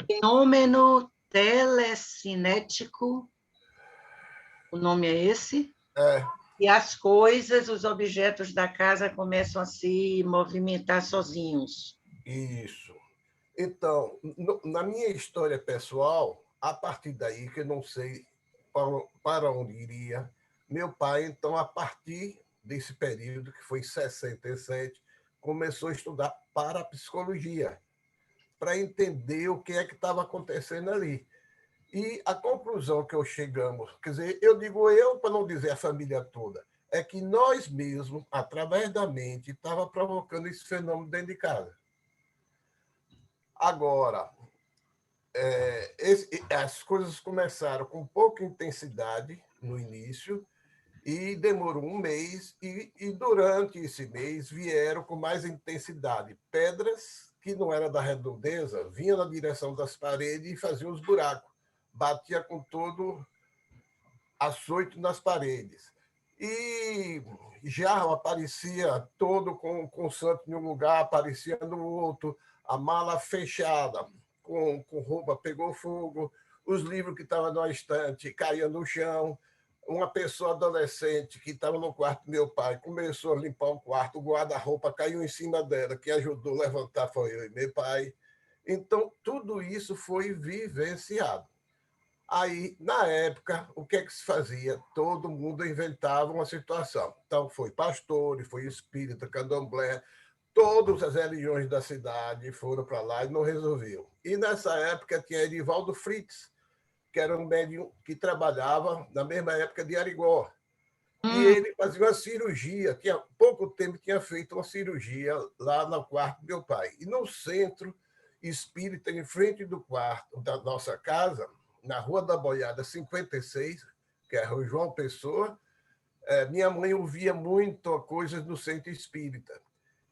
Fenômeno telecinético, o nome é esse? É, E as coisas, os objetos da casa começam a se movimentar sozinhos. isso. Então, na minha história pessoal, a partir daí, que eu não sei para onde iria, meu pai, então, a partir desse período, que foi em 67, começou a estudar parapsicologia, para entender o que é que estava acontecendo ali. E a conclusão que eu chegamos, quer dizer, eu digo eu, para não dizer a família toda, é que nós mesmos, através da mente, estava provocando esse fenômeno dentro de casa. Agora, as coisas começaram com pouca intensidade no início e demorou um mês, e durante esse mês vieram com mais intensidade pedras que não era da redondeza, vinha na direção das paredes e fazia os buracos, batia com todo açoite nas paredes. E já aparecia todo com o santo em um lugar, aparecia no outro, a mala fechada, com roupa pegou fogo, os livros que estavam na estante caíam no chão. Uma pessoa adolescente que estava no quarto do meu pai começou a limpar o quarto, o guarda-roupa caiu em cima dela, quem ajudou a levantar foi eu e meu pai. Então, tudo isso foi vivenciado. Aí, na época, o que é que se fazia? Todo mundo inventava uma situação. Então, foi pastor, foi espírita, candomblé, todas as religiões da cidade foram para lá e não resolviam. E nessa época tinha Edivaldo Fritz, que era um médium que trabalhava na mesma época de Arigó. E ele fazia uma cirurgia, tinha pouco tempo tinha feito uma cirurgia lá no quarto do meu pai. E no centro espírita, em frente do quarto da nossa casa, na Rua da Boiada 56, que é o João Pessoa, minha mãe ouvia muito coisas no centro espírita.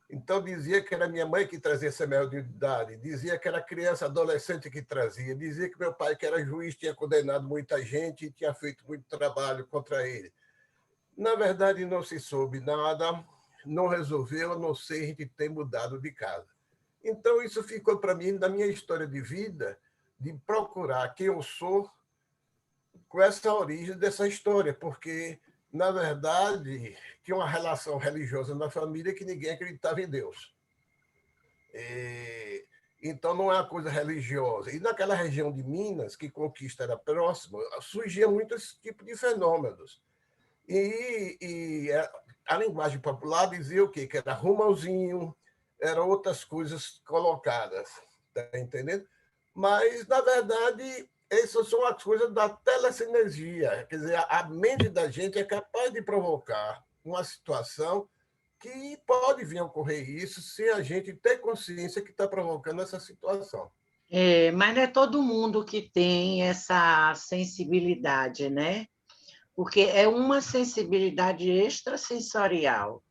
Então dizia que era minha mãe que trazia essa mediunidade, dizia que era criança, adolescente que trazia, dizia que meu pai, que era juiz, tinha condenado muita gente e tinha feito muito trabalho contra ele. Na verdade, não se soube nada, não resolveu, a não ser a gente ter mudado de casa. Então, isso ficou para mim, na minha história de vida, de procurar quem eu sou com essa origem dessa história, porque, na verdade, tinha uma relação religiosa na família que ninguém acreditava em Deus. Então, não é uma coisa religiosa. E naquela região de Minas, que Conquista era próxima, surgia muito esse tipo de fenômenos. E a linguagem popular dizia o quê? Que era rumãozinho, eram outras coisas colocadas, tá entendendo? Mas, na verdade, essas são as coisas da telecinesia. Quer dizer, a mente da gente é capaz de provocar uma situação que pode vir a ocorrer isso se a gente ter consciência que está provocando essa situação. Mas não é todo mundo que tem essa sensibilidade, né? Porque é uma sensibilidade extrasensorial.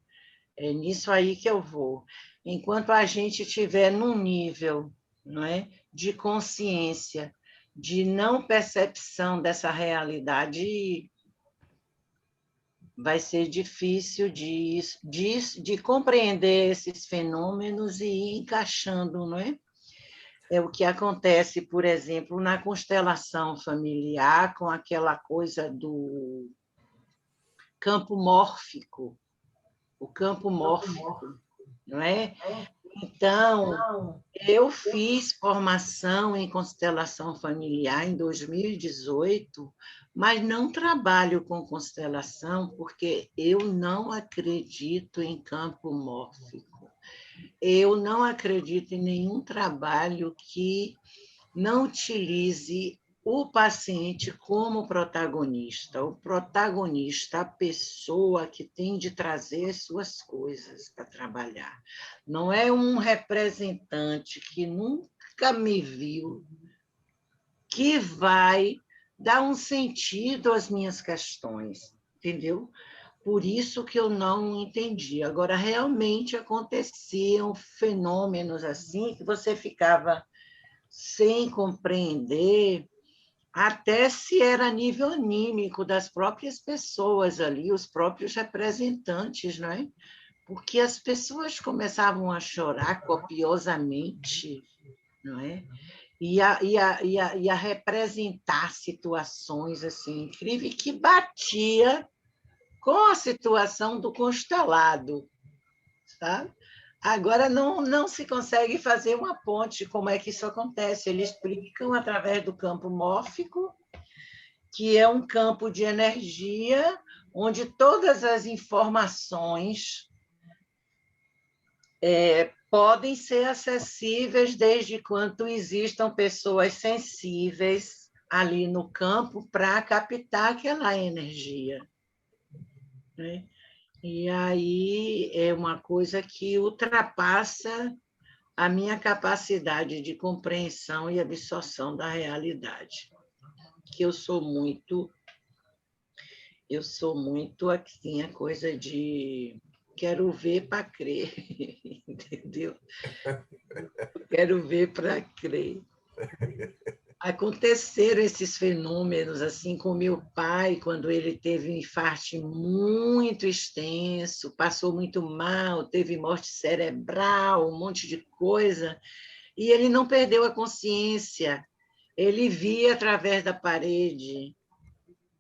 É nisso aí que eu vou. Enquanto a gente estiver num nível, não é, de consciência, de não percepção dessa realidade, vai ser difícil de compreender esses fenômenos e ir encaixando, não é? É o que acontece, por exemplo, na constelação familiar, com aquela coisa do campo mórfico, o campo mórfico, não é? Então, eu fiz formação em constelação familiar em 2018, mas não trabalho com constelação porque eu não acredito em campo mórfico. Eu não acredito em nenhum trabalho que não utilize o paciente como protagonista. O protagonista, a pessoa que tem de trazer suas coisas para trabalhar. Não é um representante que nunca me viu que vai dar um sentido às minhas questões, entendeu? Por isso que eu não entendi. Agora, realmente aconteciam fenômenos assim que você ficava sem compreender até se era a nível anímico das próprias pessoas ali, os próprios representantes, não é? Porque as pessoas começavam a chorar copiosamente, não é? ia representar situações assim, incríveis que batia com a situação do constelado, sabe? Agora, não se consegue fazer uma ponte, como é que isso acontece. Eles explicam através do campo mórfico, que é um campo de energia onde todas as informações podem ser acessíveis desde quando existam pessoas sensíveis ali no campo para captar aquela energia, né? E aí é uma coisa que ultrapassa a minha capacidade de compreensão e absorção da realidade, que eu sou muito assim, a coisa de quero ver para crer, entendeu? Quero ver para crer. Aconteceram esses fenômenos assim com meu pai, quando ele teve um infarto muito extenso, passou muito mal, teve morte cerebral, um monte de coisa, e ele não perdeu a consciência. Ele via através da parede,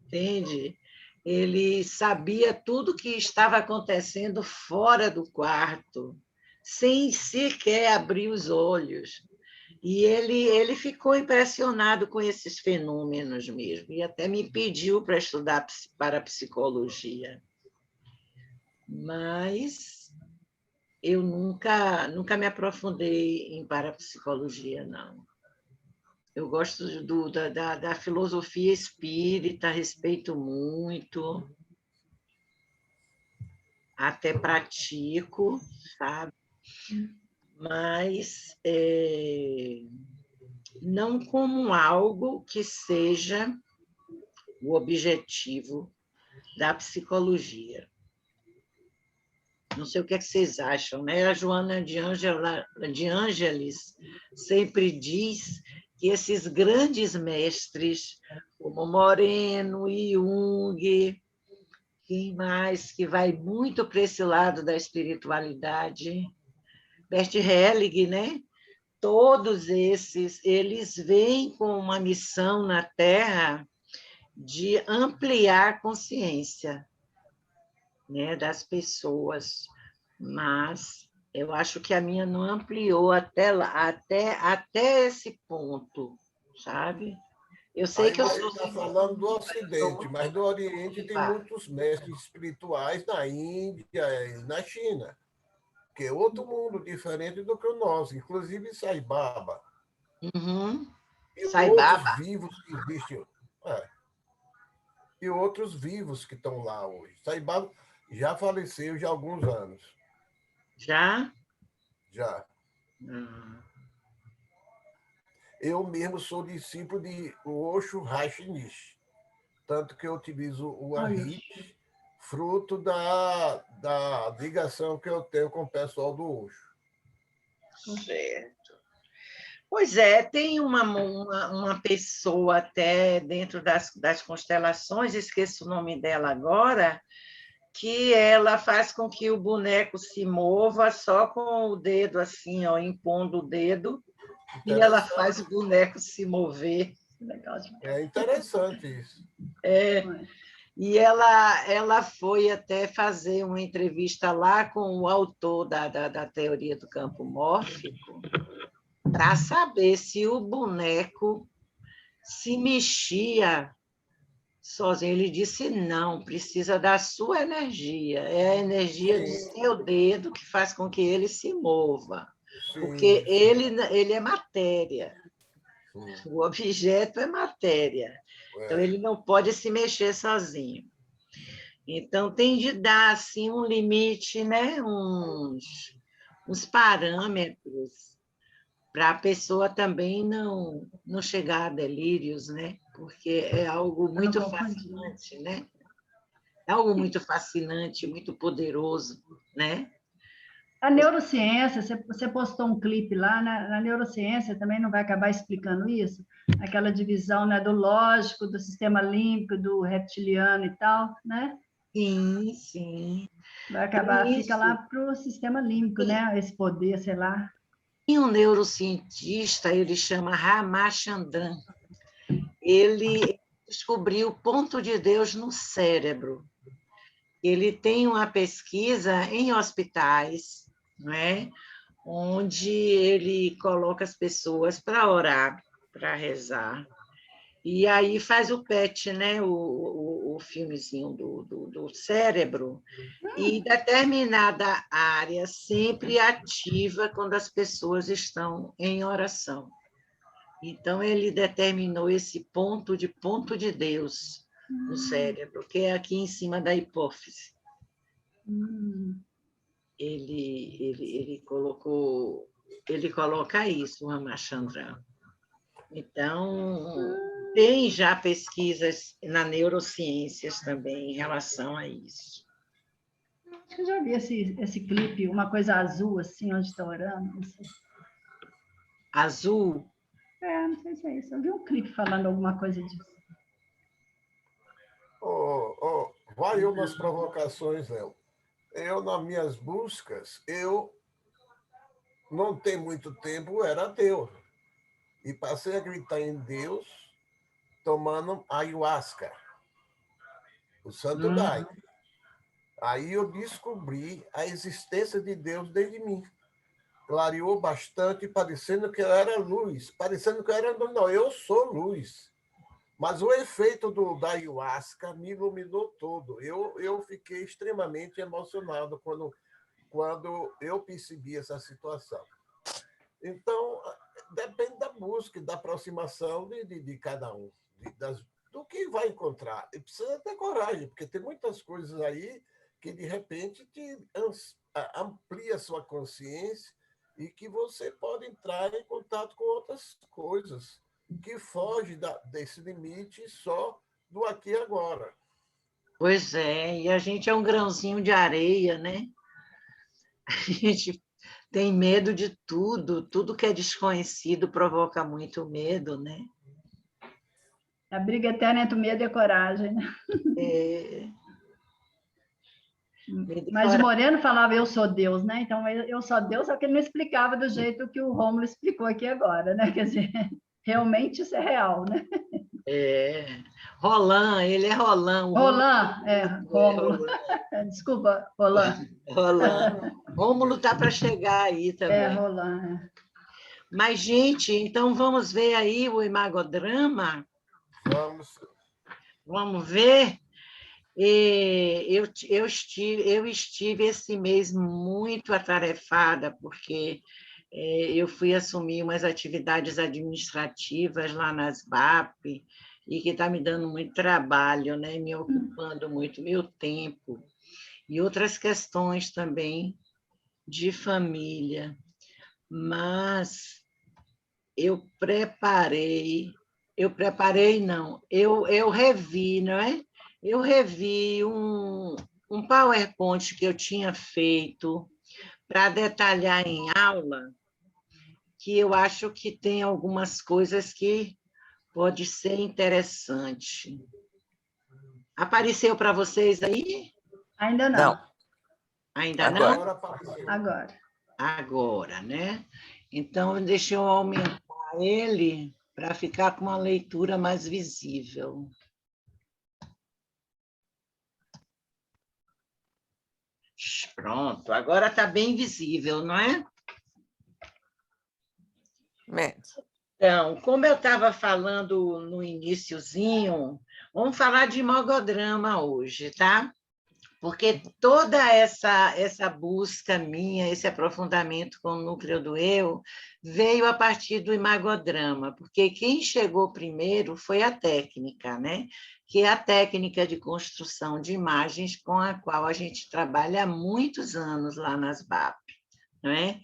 entende? Ele sabia tudo que estava acontecendo fora do quarto, sem sequer abrir os olhos. E ele ficou impressionado com esses fenômenos mesmo, e até me pediu para estudar parapsicologia. Mas eu nunca me aprofundei em parapsicologia, não. Eu gosto da filosofia espírita, respeito muito, até pratico, sabe? Mas não como algo que seja o objetivo da psicologia. Não sei o que é que vocês acham, né? A Joana de Ângeles sempre diz que esses grandes mestres, como Moreno, Jung, quem mais que vai muito para esse lado da espiritualidade, Bert Helling, né? Todos esses, eles vêm com uma missão na Terra de ampliar a consciência, né, das pessoas, mas eu acho que a minha não ampliou até esse ponto, sabe? Eu sei Aí que eu você sou está falando do sou Ocidente, muito mas do Oriente tem ativa. muitos mestres espirituais na Índia e na China, que é outro mundo diferente do que o nosso, inclusive Sai Baba. Uhum. E Sai outros Baba. vivos que existem. É, e outros vivos que estão lá hoje. Sai Baba já faleceu já há alguns anos. Já? Já. Hum. Eu mesmo sou discípulo de Osho Rajneesh, tanto que eu utilizo o Ahit, fruto da ligação que eu tenho com o pessoal do Osho. Certo. Pois é, tem uma pessoa até dentro das constelações, esqueço o nome dela agora, que ela faz com que o boneco se mova só com o dedo, assim, ó, impondo o dedo, e ela faz Interessante. o boneco se mover. Legal demais. É interessante isso. E ela foi até fazer uma entrevista lá com o autor da teoria do campo mórfico, para saber se o boneco se mexia sozinho. Ele disse não, precisa da sua energia. É a energia do Sim, seu dedo que faz com que ele se mova, porque sim, sim. ele é matéria. Sim. O objeto é matéria. Então, É. ele não pode se mexer sozinho. Então, tem de dar assim, um limite, né? uns parâmetros para a pessoa também não chegar a delírios, né? Porque é algo Para não muito confundir. fascinante, né? É algo muito fascinante, muito poderoso, né? A neurociência, você postou um clipe lá, na neurociência também não vai acabar explicando isso? Aquela divisão, né, do lógico, do sistema límbico, do reptiliano e tal, né? Sim, sim. Vai acabar, Tem fica lá isso. para o sistema límbico, né? Esse poder, sei lá. E um neurocientista, ele chama Ramachandran, ele descobriu o ponto de Deus no cérebro. Ele tem uma pesquisa em hospitais, não é? Onde ele coloca as pessoas para orar, para rezar. E aí faz o PET, né? o filmezinho do cérebro, e determinada área sempre ativa quando as pessoas estão em oração. Então, ele determinou esse ponto de Deus no cérebro, que é aqui em cima da hipófise. Ele coloca isso, o Ramachandran. Então, tem já pesquisas na neurociências também em relação a isso. Acho que eu já vi esse clipe, uma coisa azul, assim, onde está orando. Não sei. Azul? Não sei se é isso. Eu vi um clipe falando alguma coisa disso. Vai umas provocações, Léo. Eu, nas minhas buscas, eu não tem muito tempo, era ateu. E passei a gritar em Deus tomando ayahuasca, o santo daime. Aí eu descobri a existência de Deus dentro de mim. Clareou bastante, parecendo que eu era luz. Parecendo que eu era... Não, eu sou luz. Mas o efeito da ayahuasca me iluminou todo. Eu fiquei extremamente emocionado quando eu percebi essa situação. Então, depende da busca, da aproximação de cada um, do que vai encontrar. E precisa ter coragem, porque tem muitas coisas aí que, de repente, amplia a sua consciência e que você pode entrar em contato com outras coisas que fogem desse limite só do aqui e agora. Pois é, e a gente é um grãozinho de areia, né? A gente tem medo de tudo que é desconhecido provoca muito medo, né? A briga eterna entre o medo e a coragem, né? Mas o Moreno falava eu sou Deus, né? Então eu sou Deus, só que ele não explicava do jeito que o Rômulo explicou aqui agora, né? Quer dizer, realmente isso é real, né? Roland, ele é Roland. Roland, Rômulo. Desculpa, Roland. Roland. Rômulo está para chegar aí também. Roland. Mas, gente, então vamos ver aí o imagodrama? Vamos ver? Eu estive esse mês muito atarefada, porque eu fui assumir umas atividades administrativas lá nas BAP, e que está me dando muito trabalho, né? Me ocupando muito meu tempo, e outras questões também de família. Mas eu revi, não é? Eu revi um PowerPoint que eu tinha feito para detalhar em aula, que eu acho que tem algumas coisas que pode ser interessante. Apareceu para vocês aí? Ainda não. Ainda não? Agora, né? Então, deixa eu aumentar ele para ficar com uma leitura mais visível. Pronto, agora está bem visível, não é? Então, como eu estava falando no iniciozinho, vamos falar de imagodrama hoje, tá? Porque toda essa busca minha, esse aprofundamento com o núcleo do eu, veio a partir do imagodrama, porque quem chegou primeiro foi a técnica, né? Que é a técnica de construção de imagens com a qual a gente trabalha há muitos anos lá nas BAP, não é?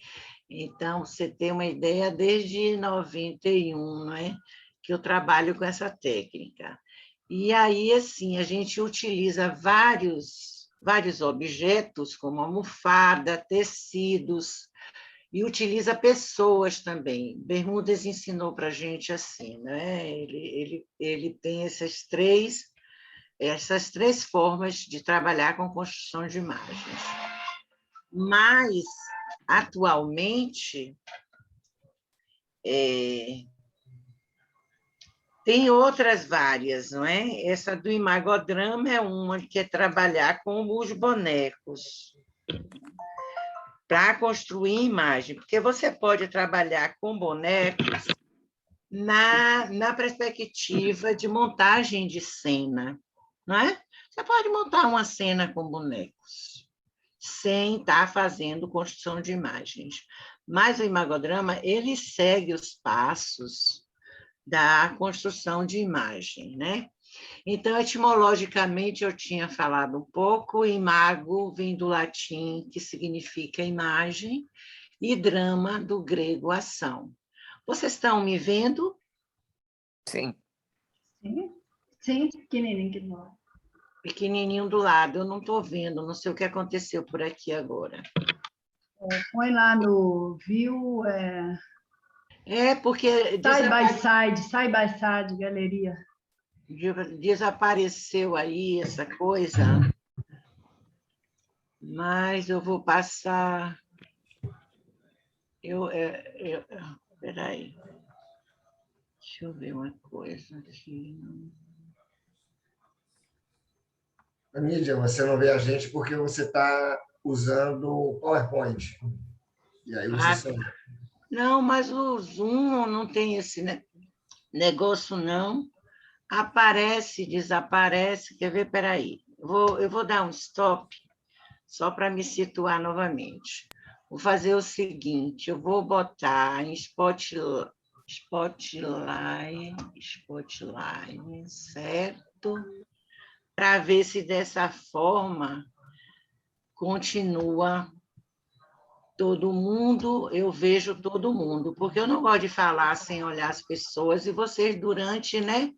Então, você tem uma ideia, desde 91, não é? Que eu trabalho com essa técnica. E aí, assim, a gente utiliza vários objetos, como almofada, tecidos, e utiliza pessoas também. Bermudes ensinou para a gente assim, né? Ele tem essas três formas de trabalhar com construção de imagens. Mas, atualmente, Tem outras várias, não é? Essa do imagodrama é uma que é trabalhar com os bonecos para construir imagem, porque você pode trabalhar com bonecos na perspectiva de montagem de cena, não é? Você pode montar uma cena com bonecos, sem estar fazendo construção de imagens. Mas o imagodrama, ele segue os passos da construção de imagem, né? Então, etimologicamente, eu tinha falado um pouco, imago vem do latim, que significa imagem, e drama, do grego ação. Vocês estão me vendo? Sim. Sim, pequenininho aqui do lado. Pequenininho do lado, eu não estou vendo, não sei o que aconteceu por aqui agora. Põe lá no view, Porque side by side, galeria. desapareceu aí essa coisa, mas eu vou passar... Peraí. Deixa eu ver uma coisa aqui. Nídia, você não vê a gente porque você está usando o PowerPoint. E aí você Não, mas o Zoom não tem esse negócio, não. Aparece, desaparece. Quer ver? Peraí. Eu vou dar um stop, só para me situar novamente. Vou fazer o seguinte, eu vou botar em Spotlight, certo? Para ver se dessa forma continua todo mundo, eu vejo todo mundo, porque eu não gosto de falar sem olhar as pessoas, e vocês, durante, né,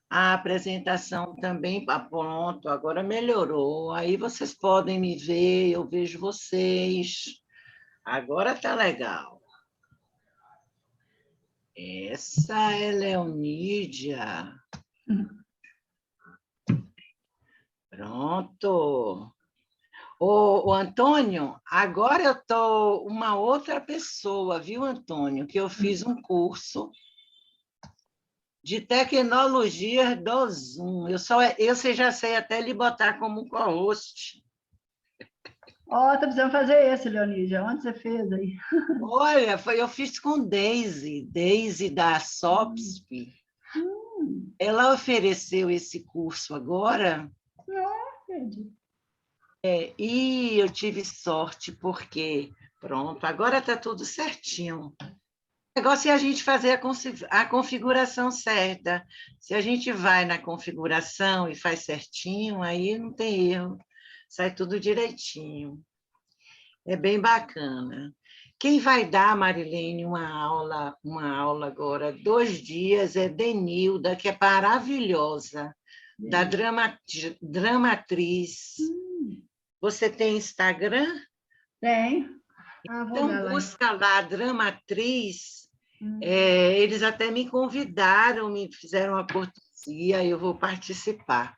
a apresentação também, pronto, agora melhorou, aí vocês podem me ver, eu vejo vocês, agora está legal. Essa é Leonídia. Pronto. Ô, Antônio, agora eu estou uma outra pessoa, viu, Antônio? Que eu fiz um curso de tecnologia do Zoom. Eu já sei até lhe botar como co-host. Tá precisando fazer esse, Leonídia. Onde você fez aí? Olha, eu fiz com Daisy da SOPSP. Ela ofereceu esse curso agora. Entendi. E eu tive sorte, porque, pronto, agora está tudo certinho. O negócio é a gente fazer a configuração certa. Se a gente vai na configuração e faz certinho, aí não tem erro, sai tudo direitinho. É bem bacana. Quem vai dar, Marilene, uma aula agora, 2 dias, é Denilda, que é maravilhosa, da Dramatriz. Você tem Instagram? Tem. Então, busca lá, Dramatriz. Eles até me convidaram, me fizeram uma cortesia, eu vou participar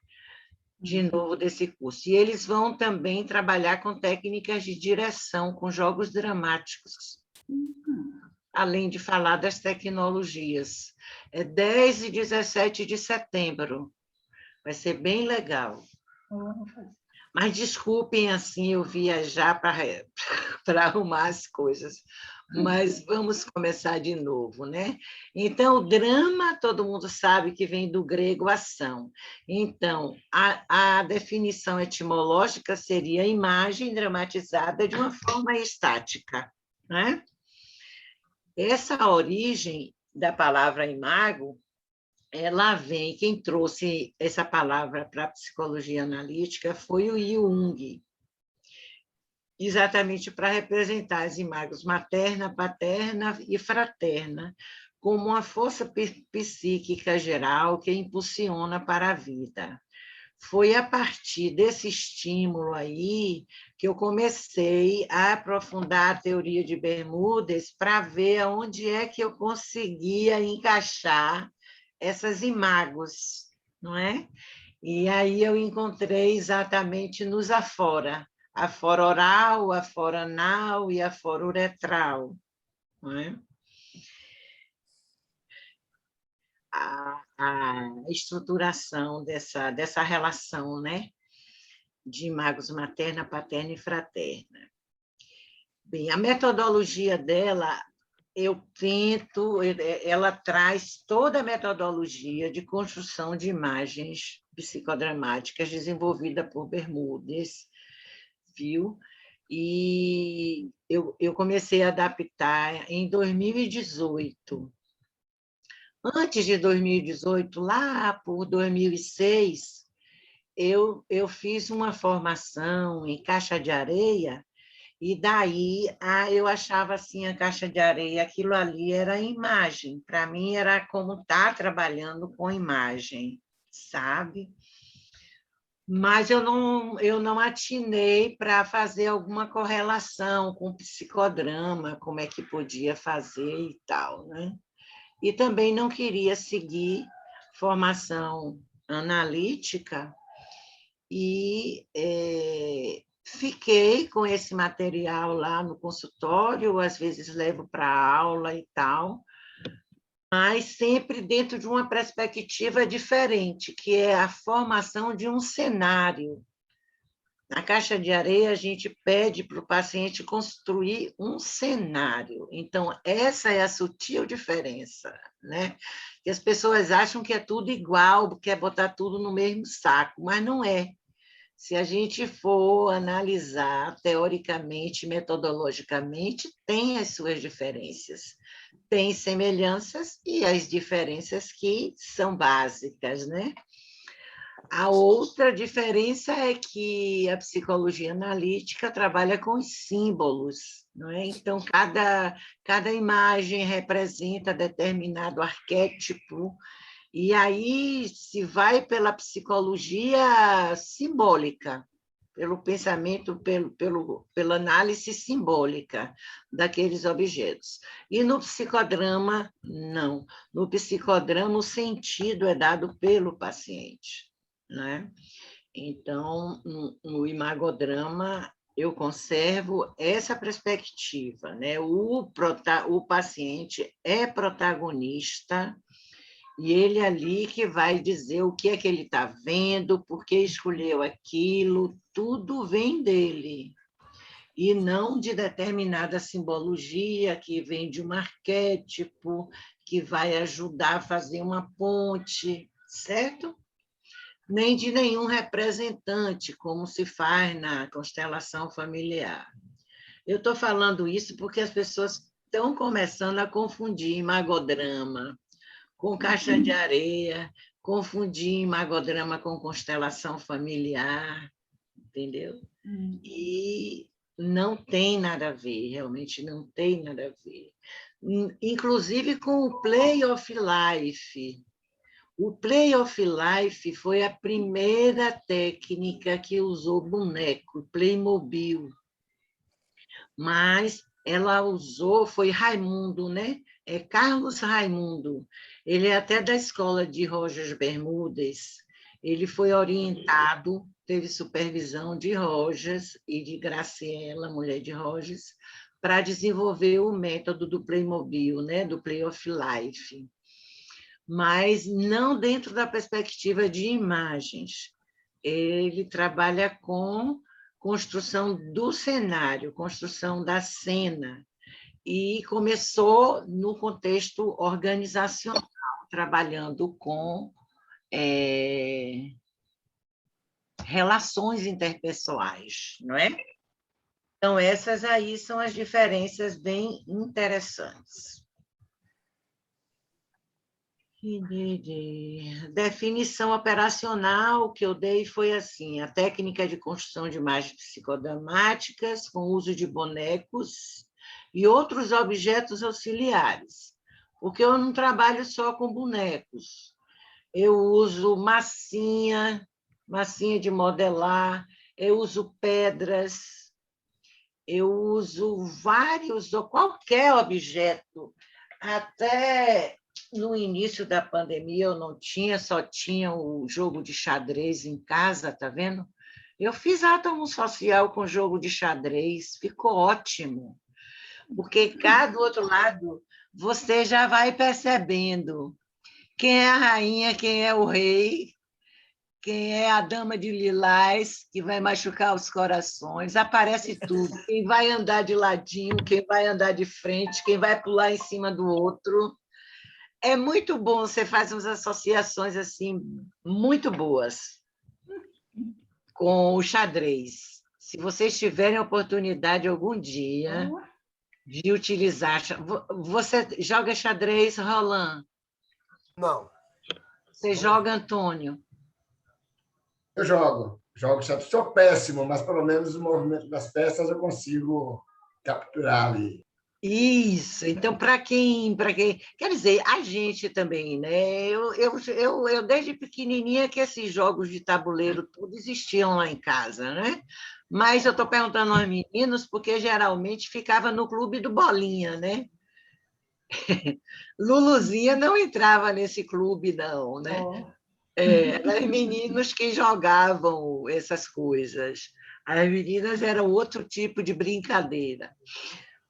de novo desse curso. E eles vão também trabalhar com técnicas de direção, com jogos dramáticos, além de falar das tecnologias. É 10 e 17 de setembro. Vai ser bem legal. Mas desculpem, assim, eu viajar para arrumar as coisas. Mas vamos começar de novo, né? Então, o drama, todo mundo sabe que vem do grego ação. Então, a definição etimológica seria imagem dramatizada de uma forma estática, né? Essa origem da palavra imago, ela vem, quem trouxe essa palavra para a psicologia analítica foi o Jung, exatamente para representar as imagens materna, paterna e fraterna, como uma força psíquica geral que impulsiona para a vida. Foi a partir desse estímulo aí que eu comecei a aprofundar a teoria de Bermudas para ver onde é que eu conseguia encaixar essas imagens, não é? E aí eu encontrei exatamente nos afora, afora oral, afora anal e afora uretral, não é? a estruturação dessa relação, né, de imagos materna, paterna e fraterna. Bem, a metodologia dela, ela traz toda a metodologia de construção de imagens psicodramáticas desenvolvida por Bermudes, viu? E eu comecei a adaptar em 2018. Antes de 2018, lá por 2006, eu fiz uma formação em caixa de areia, e daí eu achava assim, a caixa de areia, aquilo ali era imagem. Para mim, era como estar trabalhando com imagem, sabe? Mas eu não atinei para fazer alguma correlação com o psicodrama, como é que podia fazer e tal, né? E também não queria seguir formação analítica e fiquei com esse material lá no consultório, às vezes levo para aula e tal, mas sempre dentro de uma perspectiva diferente, que é a formação de um cenário. Na caixa de areia, a gente pede para o paciente construir um cenário. Então, essa é a sutil diferença, né? Que as pessoas acham que é tudo igual, quer botar tudo no mesmo saco, mas não é. Se a gente for analisar teoricamente, metodologicamente, tem as suas diferenças. Tem semelhanças e as diferenças que são básicas, né? A outra diferença é que a psicologia analítica trabalha com os símbolos, não é? Então, cada imagem representa determinado arquétipo, e aí se vai pela psicologia simbólica, pelo pensamento, pela análise simbólica daqueles objetos. E no psicodrama, não. No psicodrama, o sentido é dado pelo paciente, né? Então, no imagodrama, eu conservo essa perspectiva, né? O paciente é protagonista e ele ali que vai dizer o que é que ele está vendo, por que escolheu aquilo, tudo vem dele, e não de determinada simbologia que vem de um arquétipo, que vai ajudar a fazer uma ponte, certo? Nem de nenhum representante, como se faz na constelação familiar. Eu estou falando isso porque as pessoas estão começando a confundir imagodrama com caixa de areia, confundir imagodrama com constelação familiar, entendeu? E não tem nada a ver, realmente não tem nada a ver. Inclusive com o Play of Life. O Play of Life foi a primeira técnica que usou boneco, Playmobil. Mas ela usou, foi Raimundo, né? É Carlos Raimundo. Ele é até da escola de Rojas Bermudes. Ele foi orientado, teve supervisão de Rojas e de Graciela, mulher de Rojas, para desenvolver o método do Playmobil, né? Do Play of Life. Mas não dentro da perspectiva de imagens. Ele trabalha com construção do cenário, construção da cena, e começou no contexto organizacional, trabalhando com relações interpessoais, não é? Então, essas aí são as diferenças bem interessantes. Definição operacional que eu dei foi assim: a técnica de construção de imagens psicodramáticas com uso de bonecos e outros objetos auxiliares, porque eu não trabalho só com bonecos. Eu uso massinha de modelar, eu uso pedras, eu uso vários, ou qualquer objeto, até... No início da pandemia, eu não tinha, só tinha o jogo de xadrez em casa, tá vendo? Eu fiz átomo social com jogo de xadrez, ficou ótimo, porque cá do outro lado você já vai percebendo quem é a rainha, quem é o rei, quem é a dama de lilás, que vai machucar os corações, aparece tudo. Quem vai andar de ladinho, quem vai andar de frente, quem vai pular em cima do outro. É muito bom, você faz umas associações assim muito boas com o xadrez. Se vocês tiverem oportunidade algum dia de utilizar... Você joga xadrez, Roland? Não. Você joga, Antônio? Eu jogo xadrez. Sou péssimo, mas pelo menos o movimento das peças eu consigo capturar ali. Isso, então, quer dizer, a gente também, né? Eu desde pequenininha que esses jogos de tabuleiro todos existiam lá em casa, né? Mas eu estou perguntando aos meninos porque geralmente ficava no clube do Bolinha, né? Luluzinha não entrava nesse clube, não, né? Eram meninos que jogavam essas coisas. As meninas eram outro tipo de brincadeira.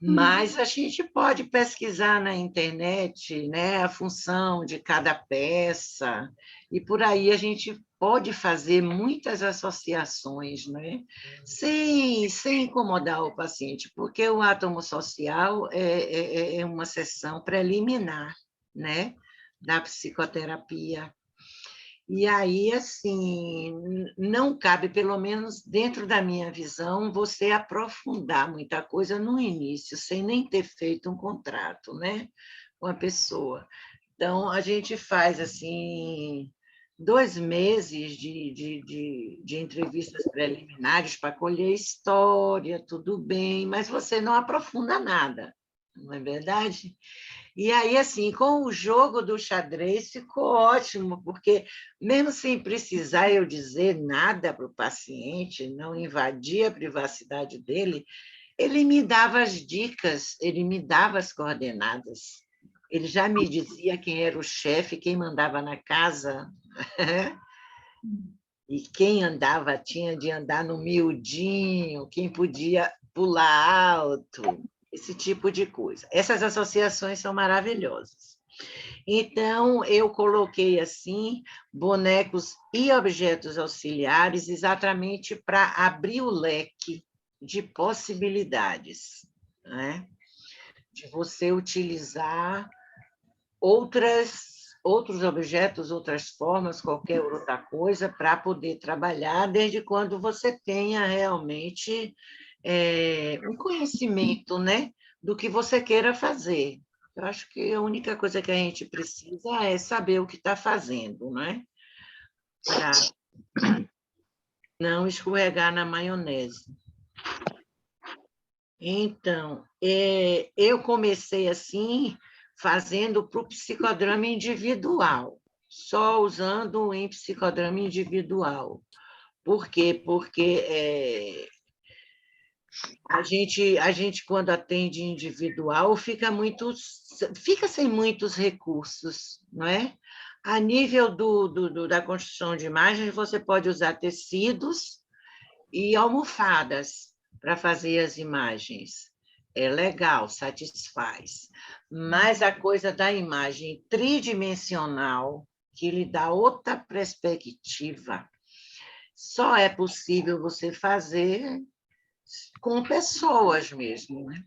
Mas a gente pode pesquisar na internet, né, a função de cada peça, e por aí a gente pode fazer muitas associações, né, sem incomodar o paciente, porque o átomo social é uma sessão preliminar, né, da psicoterapia. E aí, assim, não cabe, pelo menos dentro da minha visão, você aprofundar muita coisa no início, sem nem ter feito um contrato, né, com a pessoa. Então, a gente faz, assim, 2 meses de entrevistas preliminares para colher história, tudo bem, mas você não aprofunda nada, não é verdade? E aí, assim, com o jogo do xadrez ficou ótimo, porque mesmo sem precisar eu dizer nada para o paciente, não invadir a privacidade dele, ele me dava as dicas, ele me dava as coordenadas. Ele já me dizia quem era o chefe, quem mandava na casa, e quem andava tinha de andar no miudinho, quem podia pular alto, esse tipo de coisa. Essas associações são maravilhosas. Então, eu coloquei assim bonecos e objetos auxiliares exatamente para abrir o leque de possibilidades, né? De você utilizar outros objetos, outras formas, qualquer outra coisa, para poder trabalhar, desde quando você tenha realmente um conhecimento, né, do que você queira fazer. Eu acho que a única coisa que a gente precisa é saber o que está fazendo, né? Para não escorregar na maionese. Então, eu comecei assim, fazendo para o psicodrama individual, só usando em psicodrama individual. Por quê? Porque a gente, quando atende individual, fica sem muitos recursos, não é? A nível da construção de imagens, você pode usar tecidos e almofadas para fazer as imagens. É legal, satisfaz. Mas a coisa da imagem tridimensional, que lhe dá outra perspectiva, só é possível você fazer com pessoas mesmo, né?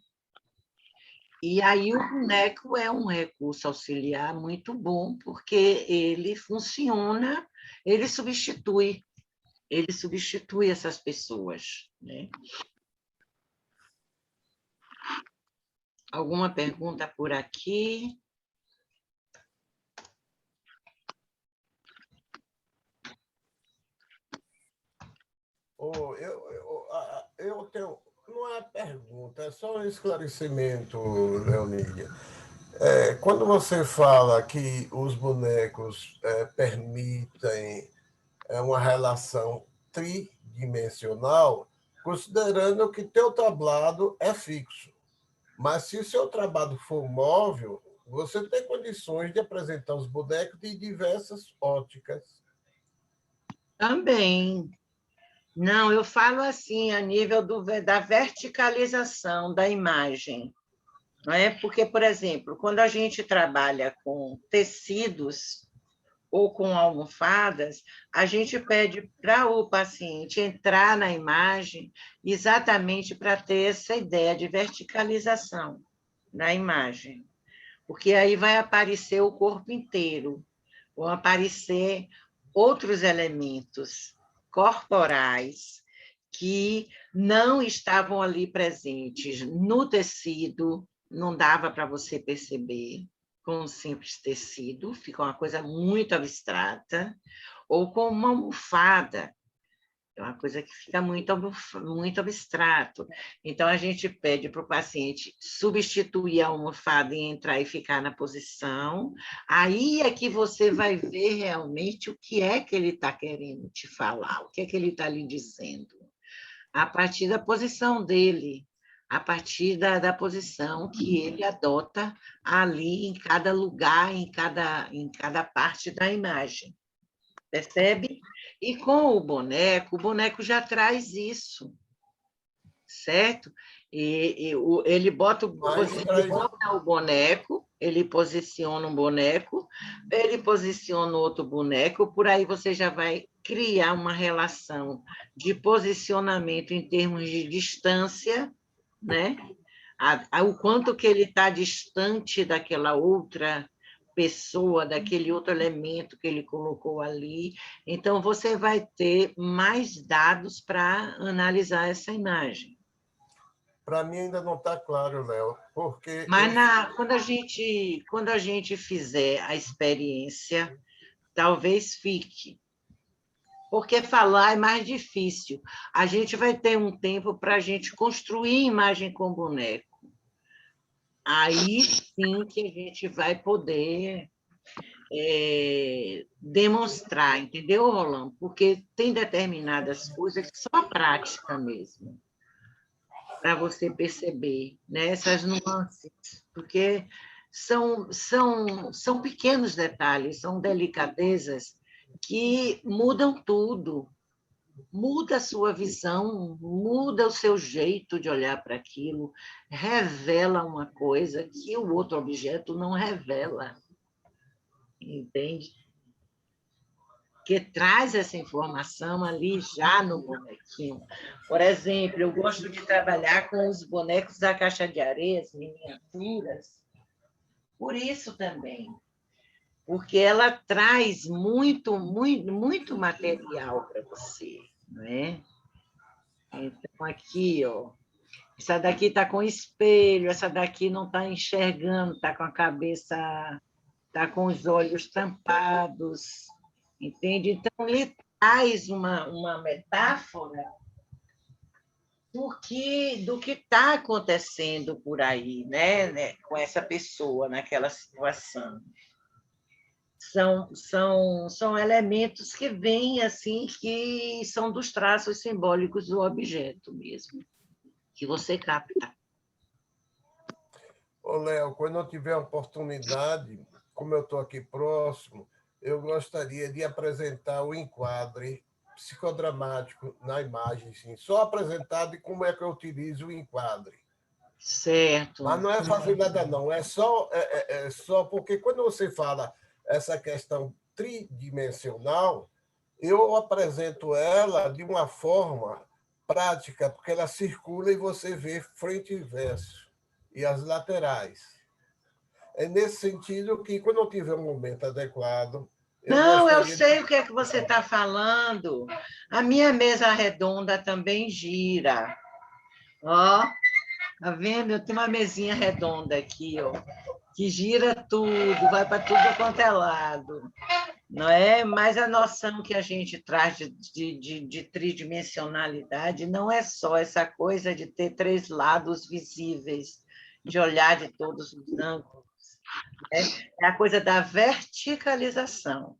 E aí o boneco é um recurso auxiliar muito bom, porque ele funciona, ele substitui essas pessoas, né? Alguma pergunta por aqui? Eu tenho, não é pergunta, é só um esclarecimento, Leonídia. Quando você fala que os bonecos permitem uma relação tridimensional, considerando que teu tablado é fixo. Mas se o seu trabalho for móvel, você tem condições de apresentar os bonecos de diversas óticas. Também. Não, eu falo assim, a nível da verticalização da imagem. Não é? Porque, por exemplo, quando a gente trabalha com tecidos, ou com almofadas, a gente pede para o paciente entrar na imagem exatamente para ter essa ideia de verticalização na imagem, porque aí vai aparecer o corpo inteiro, vão aparecer outros elementos corporais que não estavam ali presentes no tecido, não dava para você perceber com um simples tecido, fica uma coisa muito abstrata, ou com uma almofada, é uma coisa que fica muito abstrato. Então, a gente pede para o paciente substituir a almofada e entrar e ficar na posição. Aí é que você vai ver realmente o que é que ele está querendo te falar, o que é que ele está lhe dizendo. A partir da posição dele, a partir da posição que ele adota ali em cada lugar, em cada parte da imagem. Percebe? E com o boneco já traz isso, certo? Ele bota o boneco, ele posiciona um boneco, ele posiciona outro boneco, por aí você já vai criar uma relação de posicionamento em termos de distância, né? O quanto que ele está distante daquela outra pessoa, daquele outro elemento que ele colocou ali. Então, você vai ter mais dados para analisar essa imagem. Para mim ainda não está claro, Léo, porque... Mas quando a gente fizer a experiência, talvez fique. Porque falar é mais difícil. A gente vai ter um tempo para a gente construir imagem com boneco. Aí sim que a gente vai poder demonstrar, entendeu, Rolando? Porque tem determinadas coisas que só a prática mesmo, para você perceber, né? Essas nuances, porque são pequenos detalhes, são delicadezas que mudam tudo. Muda a sua visão, muda o seu jeito de olhar para aquilo, revela uma coisa que o outro objeto não revela, entende? Que traz essa informação ali já no bonequinho. Por exemplo, eu gosto de trabalhar com os bonecos da caixa de areia, as miniaturas, por isso também, porque ela traz muito material para você, não é? Então, aqui, ó, essa daqui está com espelho, essa daqui não está enxergando, está com a cabeça, está com os olhos tampados, entende? Então, ele traz uma metáfora do que está acontecendo por aí, né, com essa pessoa, naquela situação. São elementos que vêm assim, que são dos traços simbólicos do objeto mesmo, que você capta. Ô, Léo, quando eu tiver a oportunidade, como eu estou aqui próximo, eu gostaria de apresentar o enquadre psicodramático na imagem, sim. Só apresentado e como é que eu utilizo o enquadre. Certo. Mas não é fazer nada, não. É só porque quando você fala essa questão tridimensional, eu apresento ela de uma forma prática, porque ela circula e você vê frente e verso, e as laterais. É nesse sentido que, quando eu tiver um momento adequado... Não, eu sei o que é que você está falando. A minha mesa redonda também gira. Ó, tá vendo? Eu tenho uma mesinha redonda aqui, ó, que gira tudo, vai para tudo quanto é lado. Não é? Mas a noção que a gente traz de tridimensionalidade não é só essa coisa de ter três lados visíveis, de olhar de todos os ângulos. É a coisa da verticalização.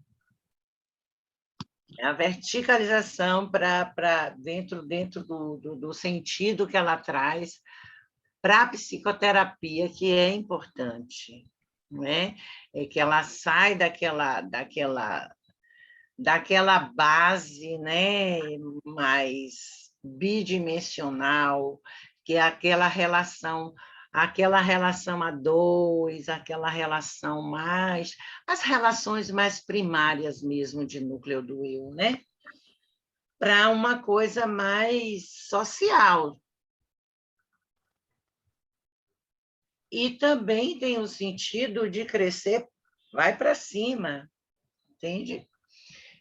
É a verticalização para dentro do sentido que ela traz para a psicoterapia, que é importante, não é? É que ela sai daquela base, né, mais bidimensional, que é aquela relação aquela relação a dois, aquela relação mais... as relações mais primárias mesmo de núcleo do eu, né? Para uma coisa mais social. E também tem o sentido de crescer, vai para cima, entende?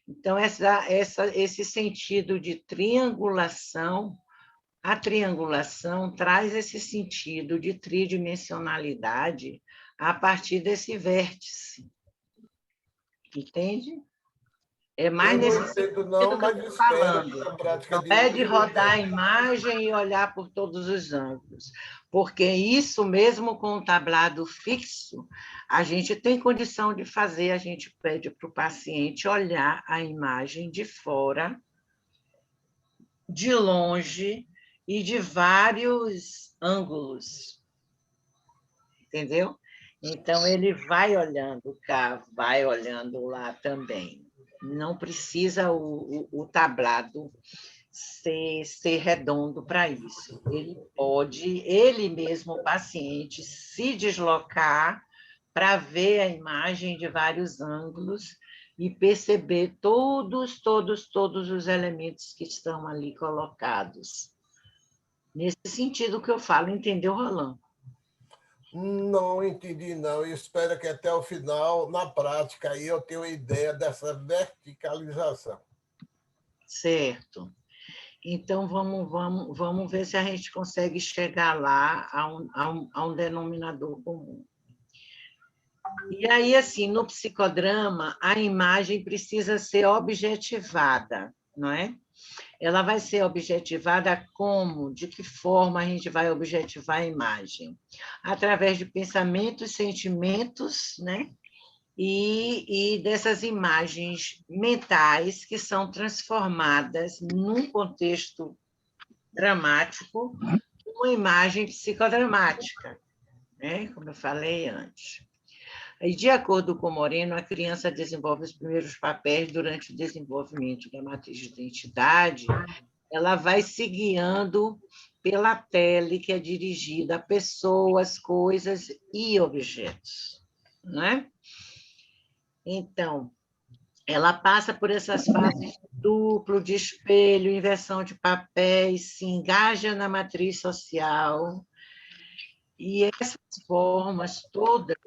Então, esse sentido de triangulação, a triangulação traz esse sentido de tridimensionalidade a partir desse vértice, entende? É mais Eu não nesse entendo, sentido não, que eu mas estou espero que falando. na prática Não de é de hoje eu rodar a entenda. imagem e olhar por todos os ângulos, porque isso mesmo com o tablado fixo, a gente tem condição de fazer, a gente pede para o paciente olhar a imagem de fora, de longe e de vários ângulos, entendeu? Então, ele vai olhando cá, vai olhando lá também. Não precisa o tablado ser redondo para isso. Ele pode, ele mesmo, o paciente, se deslocar para ver a imagem de vários ângulos e perceber todos os elementos que estão ali colocados. Nesse sentido que eu falo, entendeu, Roland? Não entendi, não. E espero que até o final, na prática, aí eu tenha uma ideia dessa verticalização. Certo. Então, vamos ver se a gente consegue chegar lá a um denominador comum. E aí, assim, no psicodrama, a imagem precisa ser objetivada, não é? Ela vai ser objetivada como? De que forma a gente vai objetivar a imagem? Através de pensamentos, sentimentos, né? E dessas imagens mentais que são transformadas num contexto dramático, uma imagem psicodramática, né? Como eu falei antes. E, de acordo com Moreno, a criança desenvolve os primeiros papéis durante o desenvolvimento da matriz de identidade, ela vai se guiando pela pele que é dirigida a pessoas, coisas e objetos, né? Então, ela passa por essas fases duplo, de espelho, inversão de papéis, se engaja na matriz social, e essas formas todas,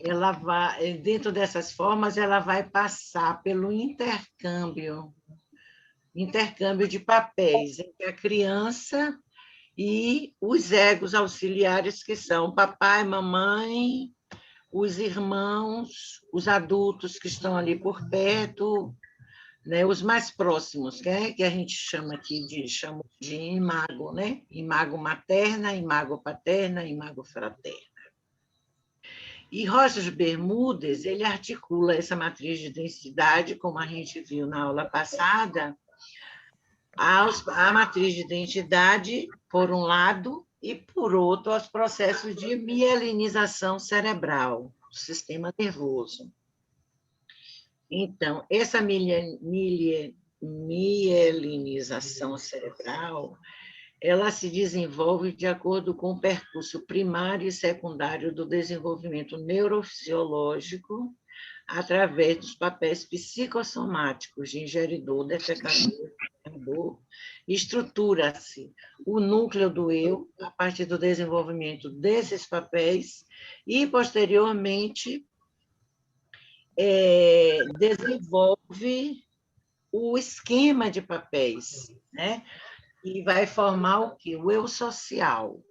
ela vai, dentro dessas formas, ela vai passar pelo intercâmbio de papéis entre a criança e os egos auxiliares, que são papai, mamãe, os irmãos, os adultos que estão ali por perto, né, os mais próximos, que a gente chama aqui de imago, né? Imago materna, imago paterna, imago fraterna. E Rojas Bermudes, ele articula essa matriz de densidade, como a gente viu na aula passada, a matriz de identidade, por um lado, e, por outro, aos processos de mielinização cerebral, do sistema nervoso. Então, essa mielinização cerebral, ela se desenvolve de acordo com o percurso primário e secundário do desenvolvimento neurofisiológico, através dos papéis psicossomáticos de ingeridor, defecador, estrutura-se o núcleo do eu a partir do desenvolvimento desses papéis e, posteriormente, desenvolve o esquema de papéis, né? E vai formar o quê? O eu social.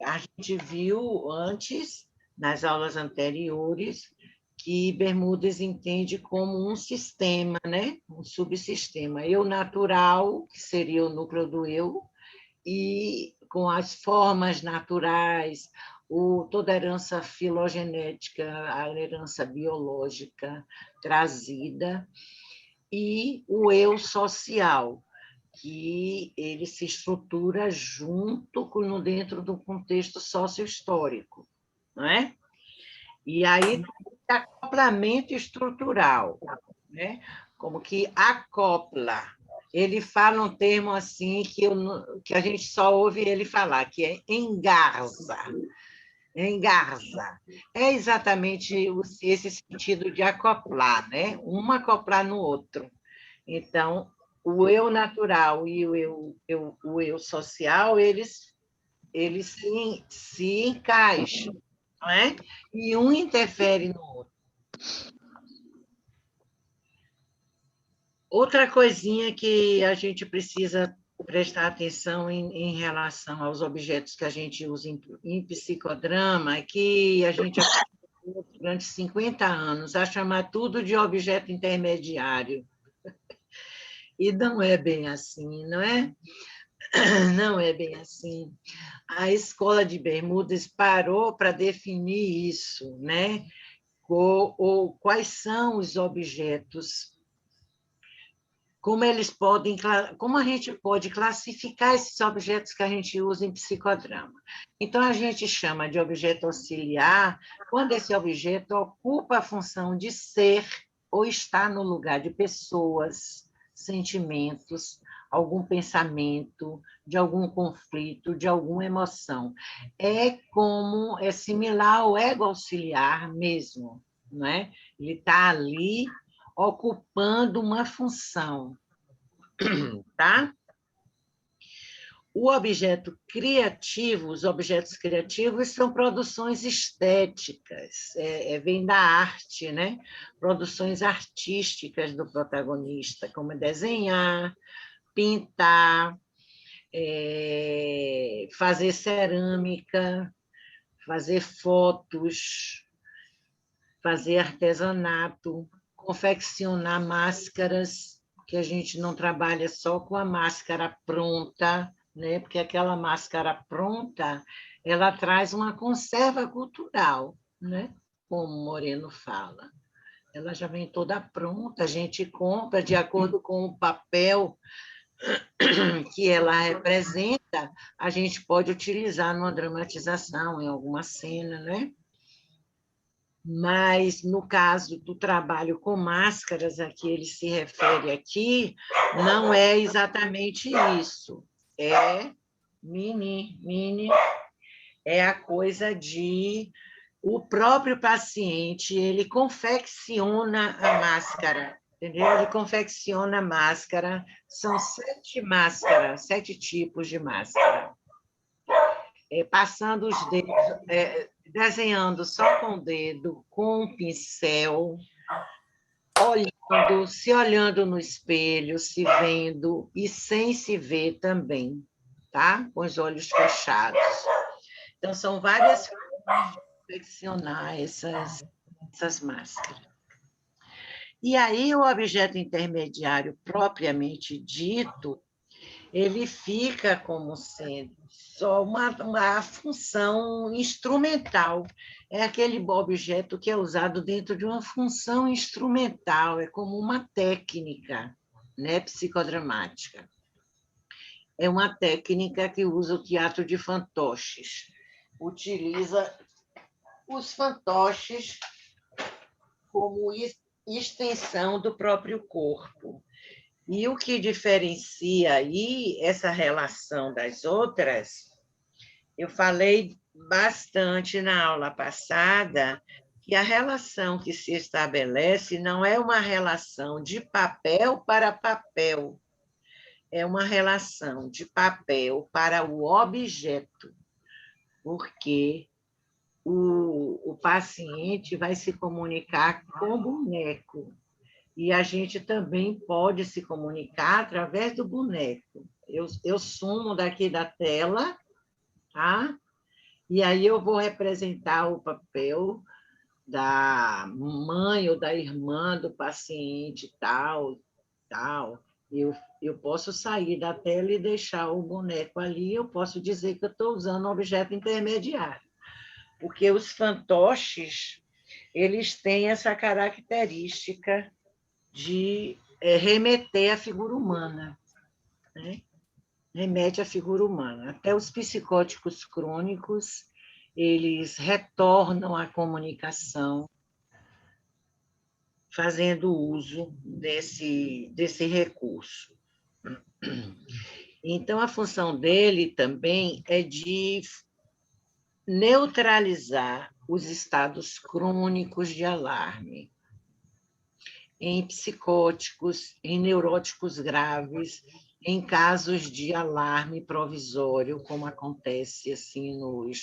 A gente viu antes, nas aulas anteriores, que Bermudes entende como um sistema, né? Um subsistema. Eu natural, que seria o núcleo do eu, e com as formas naturais, toda a herança filogenética, a herança biológica trazida, e o eu social, que ele se estrutura dentro do contexto sócio-histórico, não é? E aí tem acoplamento estrutural, né? Como que acopla ele fala um termo assim que a gente só ouve ele falar, que é engarza. Engarza. É exatamente esse sentido de acoplar, né? Um acoplar no outro. Então, o eu natural e o eu social, eles se encaixam, não é? E um interfere no outro. Outra coisinha que a gente precisa prestar atenção em relação aos objetos que a gente usa em psicodrama é que a gente aprendeu durante 50 anos a chamar tudo de objeto intermediário. E não é bem assim, não é? Não é bem assim. A escola de Bermudas parou para definir isso, né? Ou quais são os objetos, como a gente pode classificar esses objetos que a gente usa em psicodrama. Então, a gente chama de objeto auxiliar quando esse objeto ocupa a função de ser ou estar no lugar de pessoas, sentimentos, algum pensamento, de algum conflito, de alguma emoção. É similar ao ego auxiliar mesmo, não é? Ele está ali ocupando uma função, tá? O objeto criativo, os objetos criativos são produções estéticas, vem da arte, né? Produções artísticas do protagonista, como desenhar, pintar, fazer cerâmica, fazer fotos, fazer artesanato, confeccionar máscaras, que a gente não trabalha só com a máscara pronta, né? Porque aquela máscara pronta, ela traz uma conserva cultural, né? Como o Moreno fala. Ela já vem toda pronta, a gente compra de acordo com o papel que ela representa, a gente pode utilizar numa dramatização, em alguma cena, né? Mas, no caso do trabalho com máscaras, a que ele se refere aqui, não é exatamente isso. É é a coisa de o próprio paciente, ele confecciona a máscara, entendeu? Ele confecciona a máscara, são 7 máscaras, 7 tipos de máscara. Passando os dedos, desenhando só com o dedo, com o pincel, se olhando no espelho, se vendo e sem se ver também, tá? Com os olhos fechados. Então, são várias formas de confeccionar essas máscaras. E aí, o objeto intermediário propriamente dito, ele fica como sendo só uma função instrumental. É aquele objeto que é usado dentro de uma função instrumental, é como uma técnica, né, psicodramática. É uma técnica que usa o teatro de fantoches. Utiliza os fantoches como extensão do próprio corpo. E o que diferencia aí essa relação das outras, eu falei bastante na aula passada, que a relação que se estabelece não é uma relação de papel para papel, é uma relação de papel para o objeto, porque o paciente vai se comunicar com o boneco, e a gente também pode se comunicar através do boneco. Eu sumo daqui da tela, tá? E aí eu vou representar o papel da mãe ou da irmã do paciente, tal, tal. Eu posso sair da tela e deixar o boneco ali, eu posso dizer que eu estou usando um objeto intermediário, porque os fantoches, eles têm essa característica de remeter à figura humana, né? Remete à figura humana. Até os psicóticos crônicos, eles retornam à comunicação fazendo uso desse recurso. Então, a função dele também é de neutralizar os estados crônicos de alarme em psicóticos, em neuróticos graves, em casos de alarme provisório, como acontece assim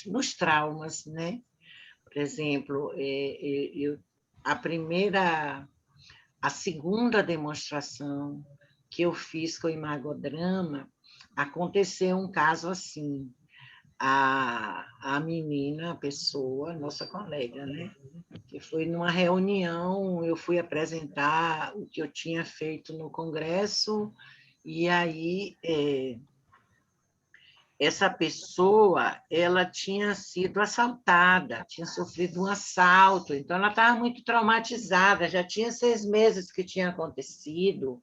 nos traumas, né? Por exemplo, a segunda demonstração que eu fiz com o imagodrama, aconteceu um caso assim. A menina, a pessoa, nossa colega, né? Que foi numa reunião, eu fui apresentar o que eu tinha feito no congresso, e aí essa pessoa, ela tinha sido assaltada, tinha sofrido um assalto, então ela estava muito traumatizada, já tinha 6 meses que tinha acontecido,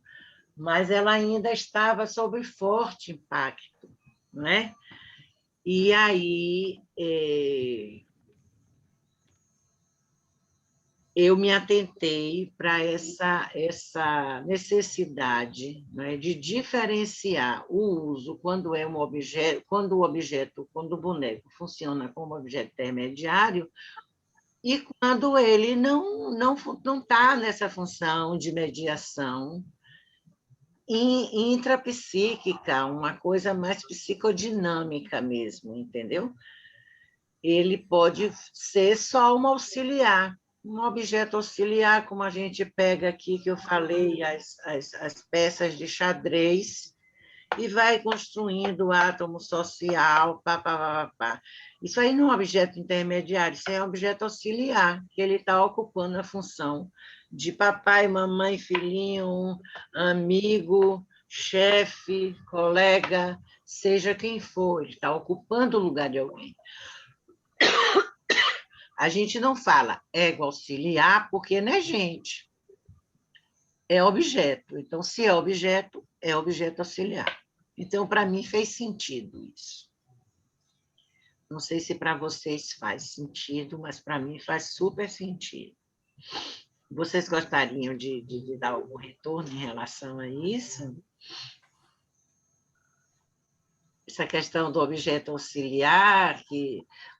mas ela ainda estava sob forte impacto, né? E aí eu me atentei para essa necessidade, né, de diferenciar o uso quando é um objeto, quando o boneco funciona como objeto intermediário e quando ele não está nessa função de mediação intrapsíquica, uma coisa mais psicodinâmica mesmo, entendeu? Ele pode ser só um auxiliar, um objeto auxiliar, como a gente pega aqui, que eu falei, as peças de xadrez, e vai construindo o átomo social, pá, pá, pá, pá. Isso aí não é um objeto intermediário, isso é um objeto auxiliar, que ele está ocupando a função de papai, mamãe, filhinho, amigo, chefe, colega, seja quem for, ele está ocupando o lugar de alguém. A gente não fala ego auxiliar porque não é gente, é objeto. Então, se é objeto auxiliar. Então, para mim, fez sentido isso. Não sei se para vocês faz sentido, mas para mim faz super sentido. Vocês gostariam de dar algum retorno em relação a isso? Essa questão do objeto auxiliar,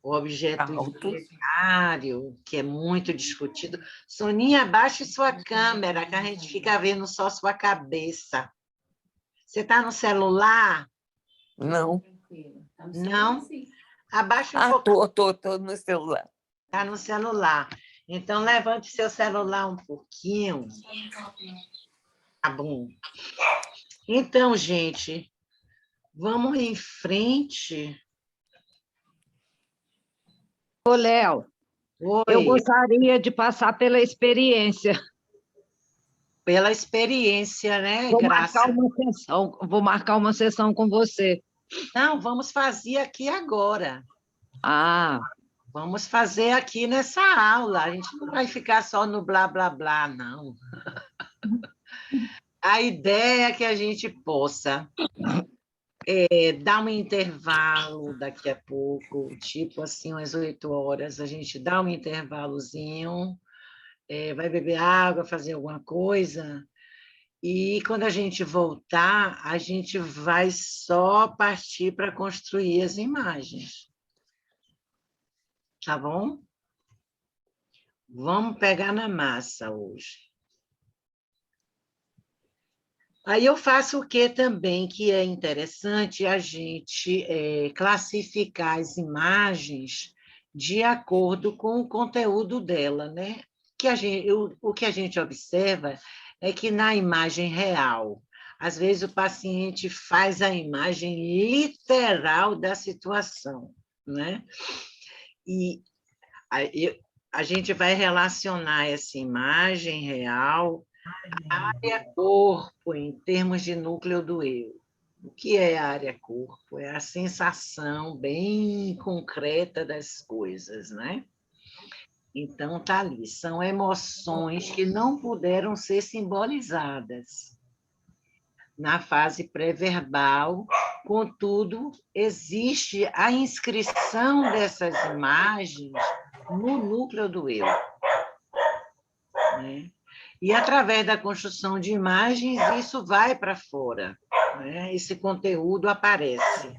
o objeto intermediário, que é muito discutido. Soninha, abaixe sua câmera, que a gente fica vendo só sua cabeça. Você está no celular? Não. Não? Abaixe um pouco. Estou no celular. Está no celular. Então, levante seu celular um pouquinho. Tá bom. Então, gente, vamos em frente. Ô, Léo, eu Oi. gostaria de passar pela experiência. Pela experiência, né, Vou Graça? marcar uma sessão com você. Não, vamos fazer aqui agora. Ah, Vamos fazer aqui nessa aula. A gente não vai ficar só no blá, blá, blá, não. A ideia é que a gente possa dar um intervalo daqui a pouco, tipo assim, umas 8 horas, a gente dá um intervalozinho, vai beber água, fazer alguma coisa, e quando a gente voltar, a gente vai só partir para construir as imagens. Tá bom? Vamos pegar na massa hoje. Aí eu faço o que também, que é interessante a gente classificar as imagens de acordo com o conteúdo dela, né? O que a gente observa é que na imagem real, às vezes o paciente faz a imagem literal da situação, né? E a gente vai relacionar essa imagem real à área corpo, em termos de núcleo do eu. O que é a área corpo? É a sensação bem concreta das coisas, né? Então, está ali. São emoções que não puderam ser simbolizadas na fase pré-verbal, contudo, existe a inscrição dessas imagens no núcleo do eu, né? E, através da construção de imagens, isso vai para fora. né? Esse conteúdo aparece,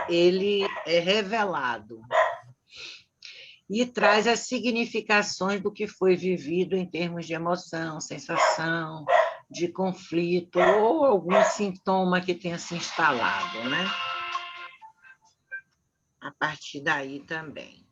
ele é revelado e traz as significações do que foi vivido em termos de emoção, sensação, de conflito ou algum sintoma que tenha se instalado, né? A partir daí também.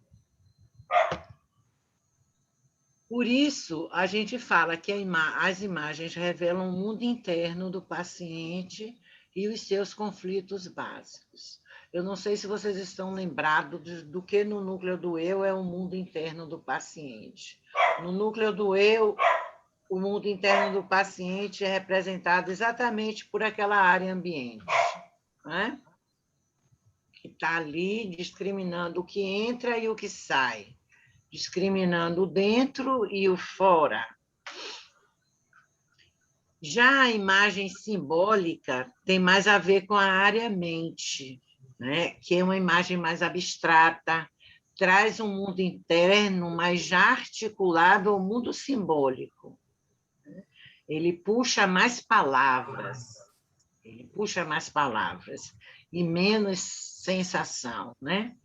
Por isso, a gente fala que as imagens revelam o mundo interno do paciente e os seus conflitos básicos. Eu não sei se vocês estão lembrados do que no núcleo do eu é o mundo interno do paciente. No núcleo do eu, o mundo interno do paciente é representado exatamente por aquela área ambiente, né? Que está ali discriminando o que entra e o que sai, discriminando o dentro e o fora. Já a imagem simbólica tem mais a ver com a área mente, né? Que é uma imagem mais abstrata, traz um mundo interno, mas já articulado ao mundo simbólico. Ele puxa mais palavras, e menos sensação, né?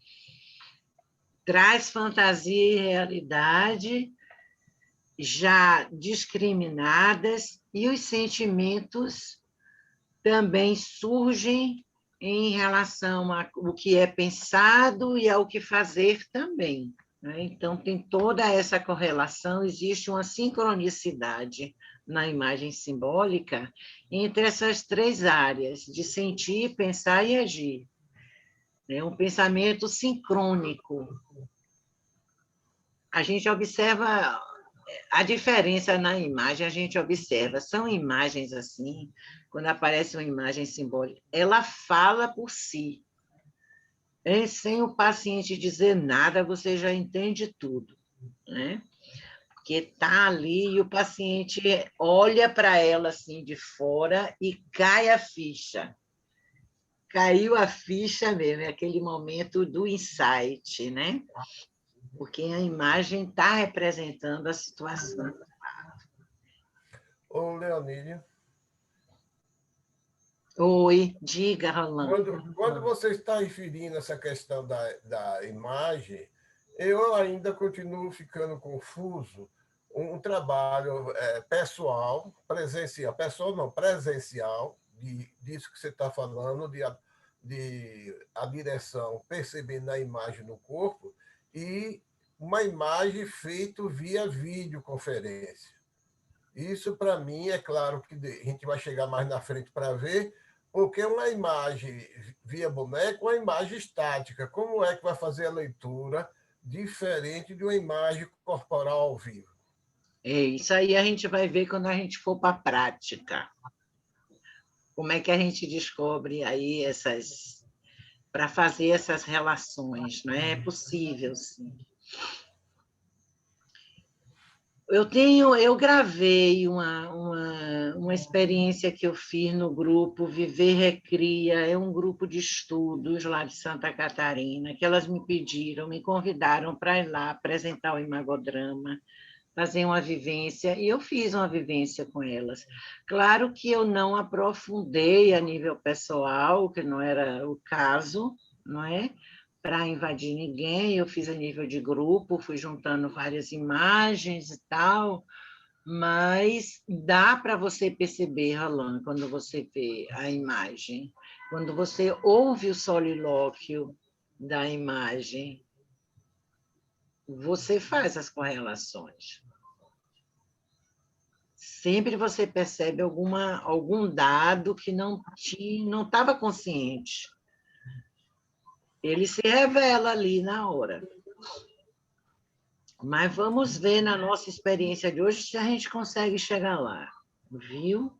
Traz fantasia e realidade já discriminadas e os sentimentos também surgem em relação ao que é pensado e ao que fazer também, né? Então, tem toda essa correlação, existe uma sincronicidade na imagem simbólica entre essas três áreas, de sentir, pensar e agir. É um pensamento sincrônico. A gente observa a diferença na imagem, a gente observa, são imagens assim, quando aparece uma imagem simbólica, ela fala por si. Sem o paciente dizer nada, você já entende tudo, né? Porque está ali e o paciente olha para ela assim de fora e cai a ficha. Caiu a ficha mesmo, é aquele momento do insight, né? Porque a imagem está representando a situação. Ô, Leonília. Oi, diga, Rolando. Quando você está referindo essa questão da imagem, eu ainda continuo ficando confuso. Um trabalho pessoal, presencial, disso que você está falando, de a direção perceber na imagem no corpo, e uma imagem feita via videoconferência. Isso, para mim, é claro que a gente vai chegar mais na frente para ver, porque uma imagem via boneco é uma imagem estática. Como é que vai fazer a leitura diferente de uma imagem corporal ao vivo? Isso aí a gente vai ver quando a gente for para a prática. Como é que a gente descobre aí para fazer essas relações, não é? É possível, sim. Eu gravei uma experiência que eu fiz no grupo Viver Recria, é um grupo de estudos lá de Santa Catarina, que elas me pediram, me convidaram para ir lá apresentar o imagodrama, fazer uma vivência, e eu fiz uma vivência com elas. Claro que eu não aprofundei a nível pessoal, que não era o caso, não é? Para invadir ninguém, eu fiz a nível de grupo, fui juntando várias imagens e tal, mas dá para você perceber, Roland, quando você vê a imagem, quando você ouve o solilóquio da imagem, você faz as correlações. Sempre você percebe algum dado que não estava consciente. Ele se revela ali na hora. Mas vamos ver na nossa experiência de hoje se a gente consegue chegar lá, viu?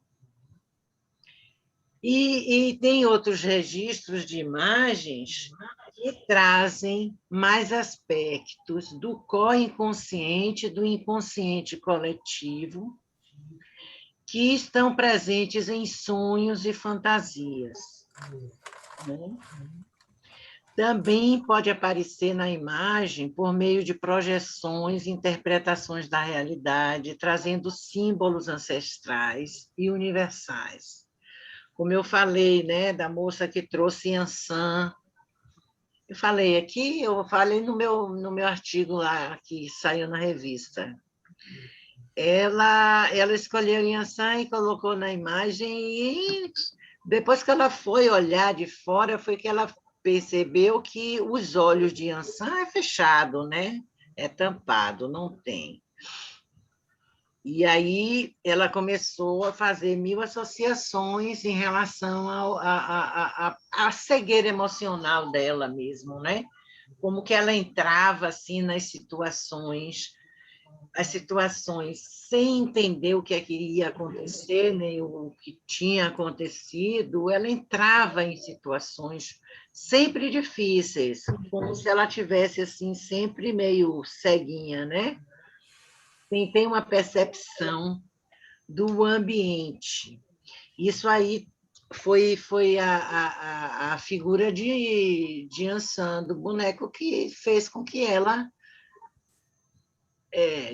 E tem outros registros de imagens que trazem mais aspectos do co-inconsciente, do inconsciente coletivo, que estão presentes em sonhos e fantasias, né? Também pode aparecer na imagem por meio de projeções e interpretações da realidade, trazendo símbolos ancestrais e universais. como eu falei, né, da moça que trouxe Yansan. Eu falei aqui, eu falei no meu artigo lá, que saiu na revista. Ela escolheu Yansan e colocou na imagem, e depois que ela foi olhar de fora, foi que ela percebeu que os olhos de Yansan é fechado, né? É tampado, não tem. E aí ela começou a fazer 1000 associações em relação à cegueira emocional dela mesmo, né? Como que ela entrava assim nas situações, as situações sem entender o que é que ia acontecer, nem o que tinha acontecido, ela entrava em situações sempre difíceis, como se ela tivesse assim sempre meio ceguinha, né? Tem uma percepção do ambiente. Isso aí foi a figura de Ansan, do boneco, que fez com que ela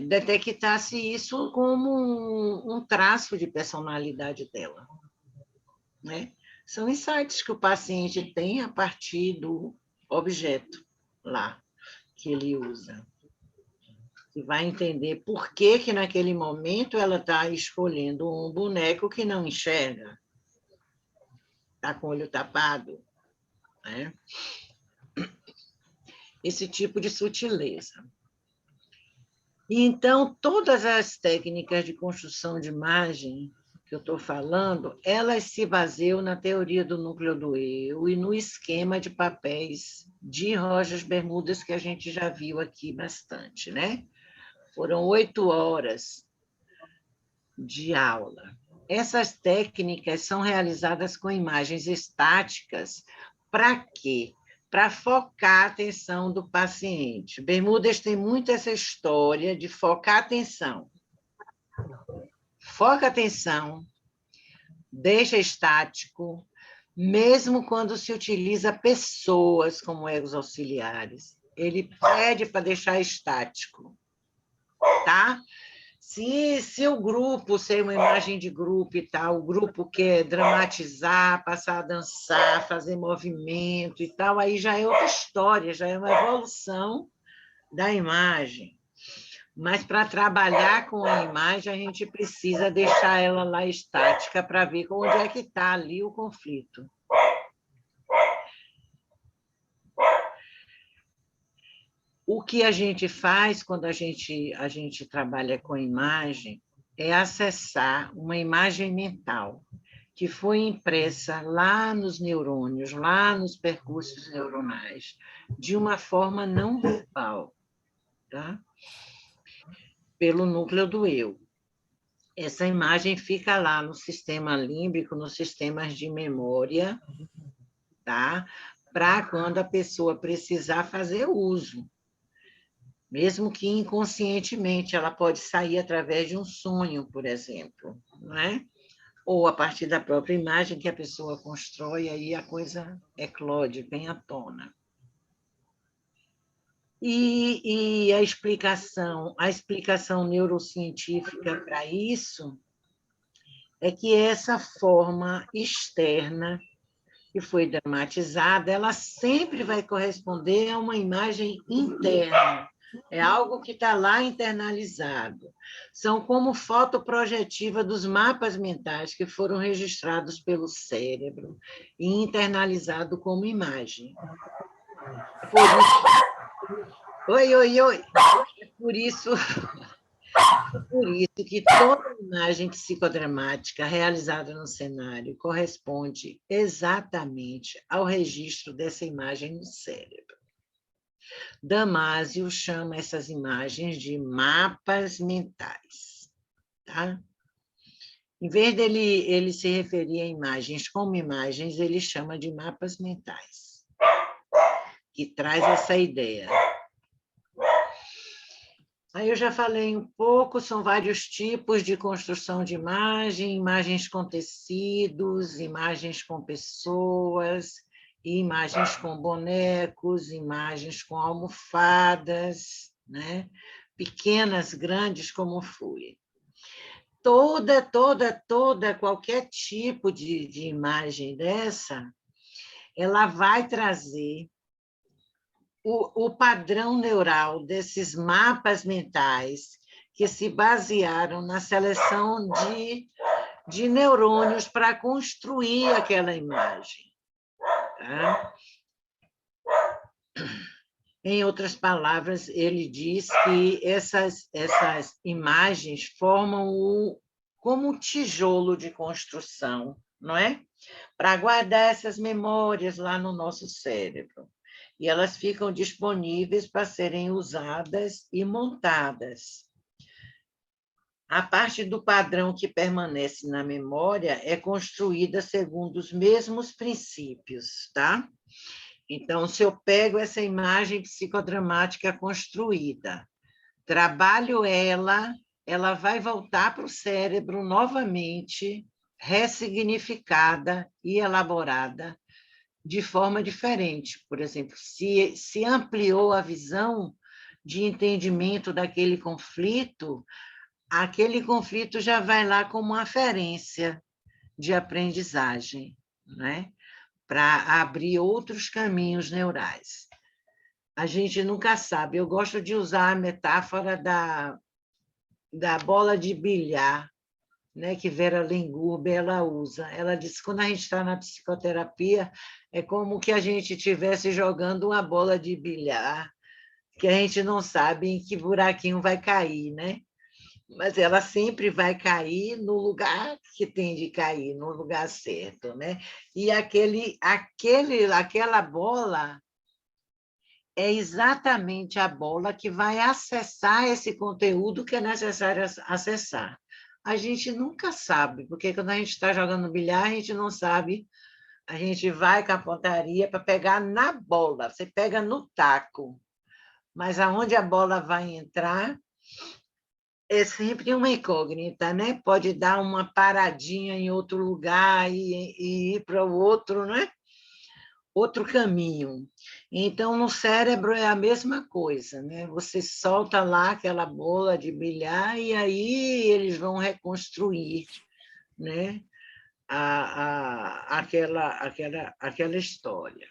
detectasse isso como um traço de personalidade dela, né? São insights que o paciente tem a partir do objeto lá que ele usa. E vai entender por que, que naquele momento ela está escolhendo um boneco que não enxerga, está com o olho tapado, né? Esse tipo de sutileza. E então, todas as técnicas de construção de imagem que eu estou falando, elas se baseiam na teoria do núcleo do eu e no esquema de papéis de Rojas Bermudas, que a gente já viu aqui bastante, né? Foram 8 horas de aula. Essas técnicas são realizadas com imagens estáticas. Para quê? Para focar a atenção do paciente. Bermudas tem muito essa história de focar a atenção. Foca a atenção, deixa estático, mesmo quando se utiliza pessoas como egos auxiliares. Ele pede para deixar estático, tá? Se o grupo ser uma imagem de grupo e tal, o grupo quer dramatizar, passar a dançar, fazer movimento e tal, aí já é outra história, já é uma evolução da imagem. Mas para trabalhar com a imagem, a gente precisa deixar ela lá estática para ver onde é que está ali o conflito. O que a gente faz quando a gente trabalha com imagem é acessar uma imagem mental que foi impressa lá nos neurônios, lá nos percursos neuronais, de uma forma não verbal, tá? Pelo núcleo do eu. Essa imagem fica lá no sistema límbico, nos sistemas de memória, tá? Para quando a pessoa precisar fazer uso. Mesmo que inconscientemente, ela pode sair através de um sonho, por exemplo, não é? Ou a partir da própria imagem que a pessoa constrói, aí a coisa eclode, vem à tona. E a explicação neurocientífica para isso é que essa forma externa que foi dramatizada, ela sempre vai corresponder a uma imagem interna. É algo que está lá internalizado. São como foto projetiva dos mapas mentais que foram registrados pelo cérebro e internalizados como imagem. Por isso... Oi. É por isso que toda imagem psicodramática realizada no cenário corresponde exatamente ao registro dessa imagem no cérebro. Damásio chama essas imagens de mapas mentais, tá? Em vez dele se referir a imagens como imagens, ele chama de mapas mentais, que traz essa ideia. Aí eu já falei um pouco, são vários tipos de construção de imagem, imagens com tecidos, imagens com pessoas, imagens com bonecos, imagens com almofadas, né? Pequenas, grandes, como fui. qualquer tipo de imagem dessa, ela vai trazer o padrão neural desses mapas mentais que se basearam na seleção de neurônios para construir aquela imagem. Tá? Em outras palavras, ele diz que essas imagens formam como um tijolo de construção, não é? Para guardar essas memórias lá no nosso cérebro. E elas ficam disponíveis para serem usadas e montadas. A parte do padrão que permanece na memória é construída segundo os mesmos princípios, tá? Então, se eu pego essa imagem psicodramática construída, trabalho ela vai voltar para o cérebro novamente, ressignificada e elaborada de forma diferente. Por exemplo, se ampliou a visão de entendimento daquele conflito, aquele conflito já vai lá como uma aferência de aprendizagem, né? Para abrir outros caminhos neurais. A gente nunca sabe. Eu gosto de usar a metáfora da bola de bilhar, né, que Vera Lengurbe ela usa. Ela diz que quando a gente está na psicoterapia, é como que a gente estivesse jogando uma bola de bilhar, que a gente não sabe em que buraquinho vai cair, né? Mas ela sempre vai cair no lugar que tem de cair, no lugar certo, né? E aquela bola é exatamente a bola que vai acessar esse conteúdo que é necessário acessar. A gente nunca sabe, porque quando a gente está jogando bilhar, a gente não sabe, a gente vai com a pontaria para pegar na bola, você pega no taco, mas aonde a bola vai entrar é sempre uma incógnita, né? Pode dar uma paradinha em outro lugar e ir para o outro, né? Outro caminho. Então, no cérebro é a mesma coisa, né? Você solta lá aquela bola de bilhar e aí eles vão reconstruir, né? Aquela história.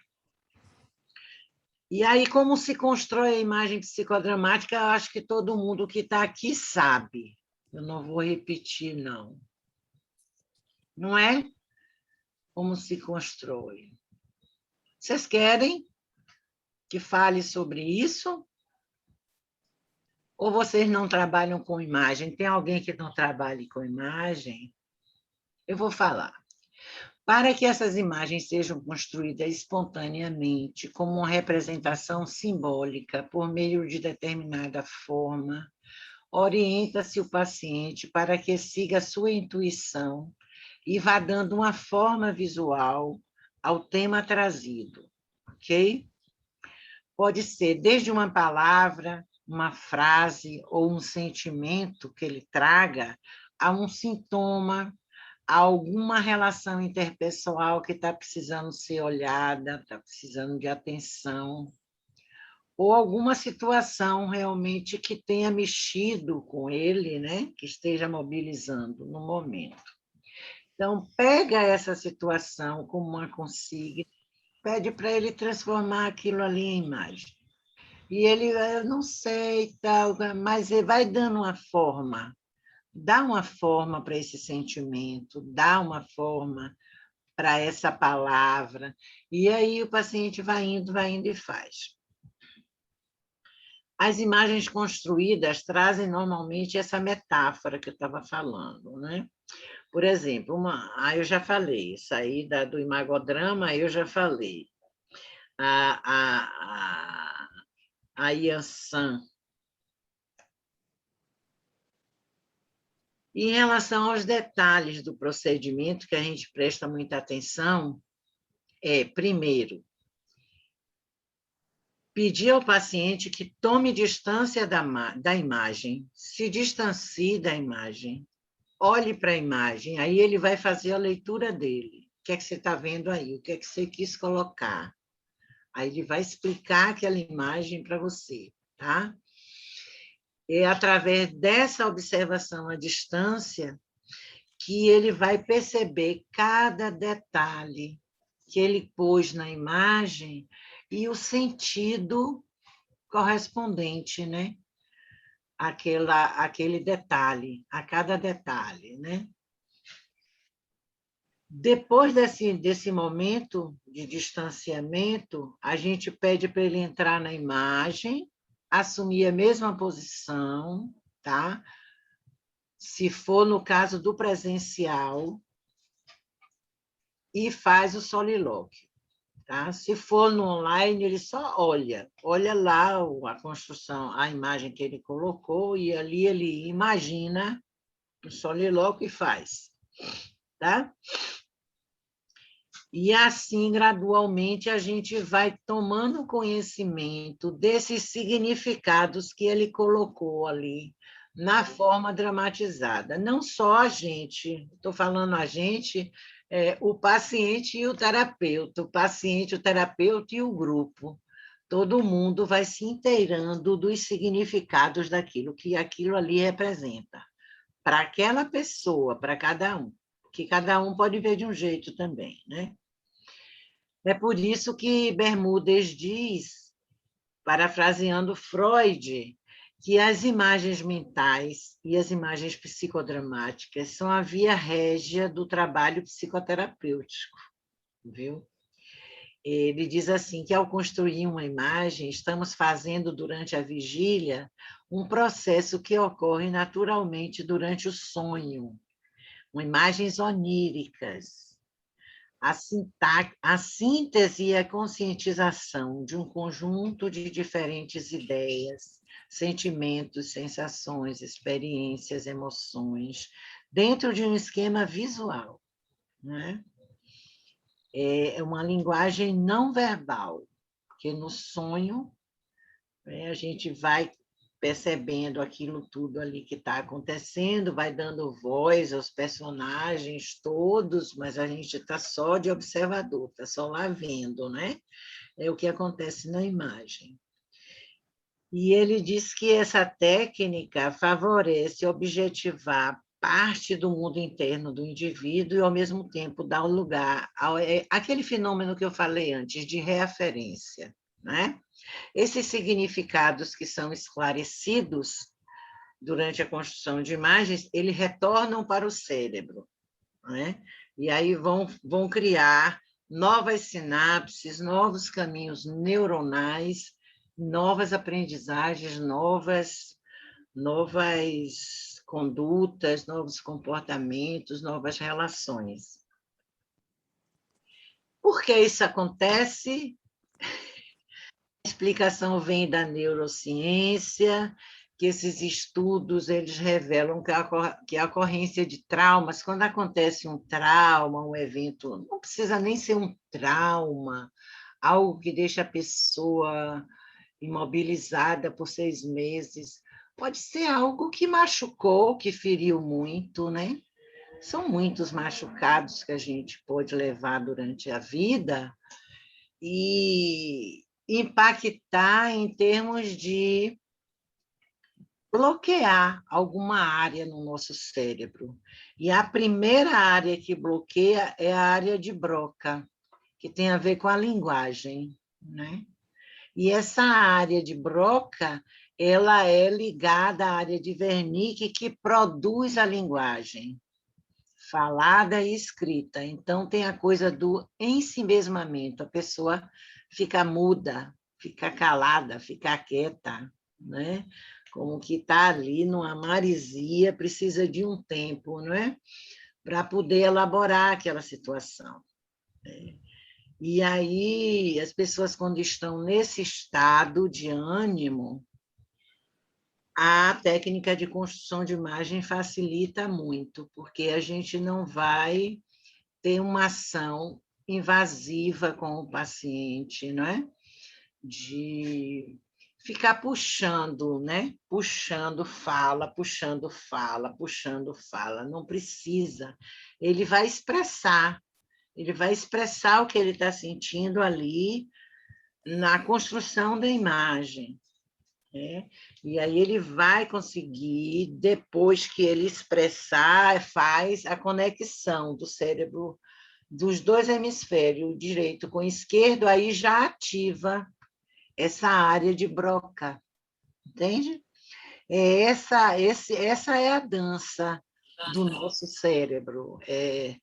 E aí, como se constrói a imagem psicodramática, eu acho que todo mundo que está aqui sabe. Eu não vou repetir, não. Não é? Como se constrói. Vocês querem que fale sobre isso? Ou vocês não trabalham com imagem? Tem alguém que não trabalhe com imagem? Eu vou falar. Para que essas imagens sejam construídas espontaneamente, como uma representação simbólica, por meio de determinada forma, orienta-se o paciente para que siga a sua intuição e vá dando uma forma visual ao tema trazido, ok? Pode ser desde uma palavra, uma frase ou um sentimento que ele traga a um sintoma, a alguma relação interpessoal que está precisando ser olhada, está precisando de atenção, ou alguma situação realmente que tenha mexido com ele, né? Que esteja mobilizando no momento. Então, pega essa situação como uma consigna, pede para ele transformar aquilo ali em imagem. E ele, eu não sei, tal, mas ele vai dando uma forma, dá uma forma para esse sentimento, dá uma forma para essa palavra, e aí o paciente vai indo e faz. As imagens construídas trazem normalmente essa metáfora que eu estava falando, né? Por exemplo, eu já falei, isso aí do imagodrama, eu já falei. A Yansan. Em relação aos detalhes do procedimento, que a gente presta muita atenção, primeiro, pedir ao paciente que tome distância da imagem, se distancie da imagem, olhe para a imagem, aí ele vai fazer a leitura dele. O que é que você está vendo aí? O que é que você quis colocar? Aí ele vai explicar aquela imagem para você, tá? é através dessa observação à distância que ele vai perceber cada detalhe que ele pôs na imagem e o sentido correspondente, né? Aquele detalhe, a cada detalhe, né? Depois desse momento de distanciamento, a gente pede para ele entrar na imagem, assumir a mesma posição, tá? Se for no caso do presencial, e faz o solilóquio. Tá? Se for no online, ele só olha lá a construção, a imagem que ele colocou, e ali ele imagina o solilóquio e faz. Tá? E assim, gradualmente, a gente vai tomando conhecimento desses significados que ele colocou ali, na forma dramatizada. Não só a gente, estou falando a gente, o paciente e o terapeuta, o terapeuta e o grupo. Todo mundo vai se inteirando dos significados daquilo que aquilo ali representa, para aquela pessoa, para cada um, que cada um pode ver de um jeito também, né? É por isso que Bermúdez diz, parafraseando Freud, que as imagens mentais e as imagens psicodramáticas são a via régia do trabalho psicoterapêutico, viu? Ele diz assim, que ao construir uma imagem, estamos fazendo durante a vigília um processo que ocorre naturalmente durante o sonho, com imagens oníricas. A síntese e a conscientização de um conjunto de diferentes ideias, sentimentos, sensações, experiências, emoções, dentro de um esquema visual, né? É uma linguagem não verbal, porque no sonho, né, a gente vai percebendo aquilo tudo ali que está acontecendo, vai dando voz aos personagens todos, mas a gente está só de observador, está só lá vendo, né? É o que acontece na imagem. E ele diz que essa técnica favorece objetivar parte do mundo interno do indivíduo e, ao mesmo tempo, dar lugar àquele fenômeno que eu falei antes, de reaferência, né? Esses significados que são esclarecidos durante a construção de imagens, eles retornam para o cérebro, né? E aí vão criar novas sinapses, novos caminhos neuronais, novas aprendizagens, novas condutas, novos comportamentos, novas relações. Por que isso acontece? A explicação vem da neurociência, que esses estudos eles revelam que a ocorrência de traumas, quando acontece um trauma, um evento, não precisa nem ser um trauma, algo que deixa a pessoa imobilizada por 6 meses, pode ser algo que machucou, que feriu muito, né? São muitos machucados que a gente pode levar durante a vida e impactar em termos de bloquear alguma área no nosso cérebro. E a primeira área que bloqueia é a área de Broca, que tem a ver com a linguagem, né? E essa área de Broca, ela é ligada à área de Wernicke, que produz a linguagem, falada e escrita. Então, tem a coisa do ensimesmamento, a pessoa fica muda, fica calada, fica quieta, né? Como que está ali numa maresia, precisa de um tempo, não é? Para poder elaborar aquela situação. E aí, as pessoas, quando estão nesse estado de ânimo, a técnica de construção de imagem facilita muito, porque a gente não vai ter uma ação invasiva com o paciente, não é? De ficar puxando, né? Puxando fala, puxando fala, puxando fala. Não precisa. Ele vai expressar o que ele está sentindo ali na construção da imagem. né? E aí ele vai conseguir, depois que ele expressar, faz a conexão do cérebro dos dois hemisférios, o direito com o esquerdo, aí já ativa essa área de Broca, entende? Essa é a dança do nosso cérebro, é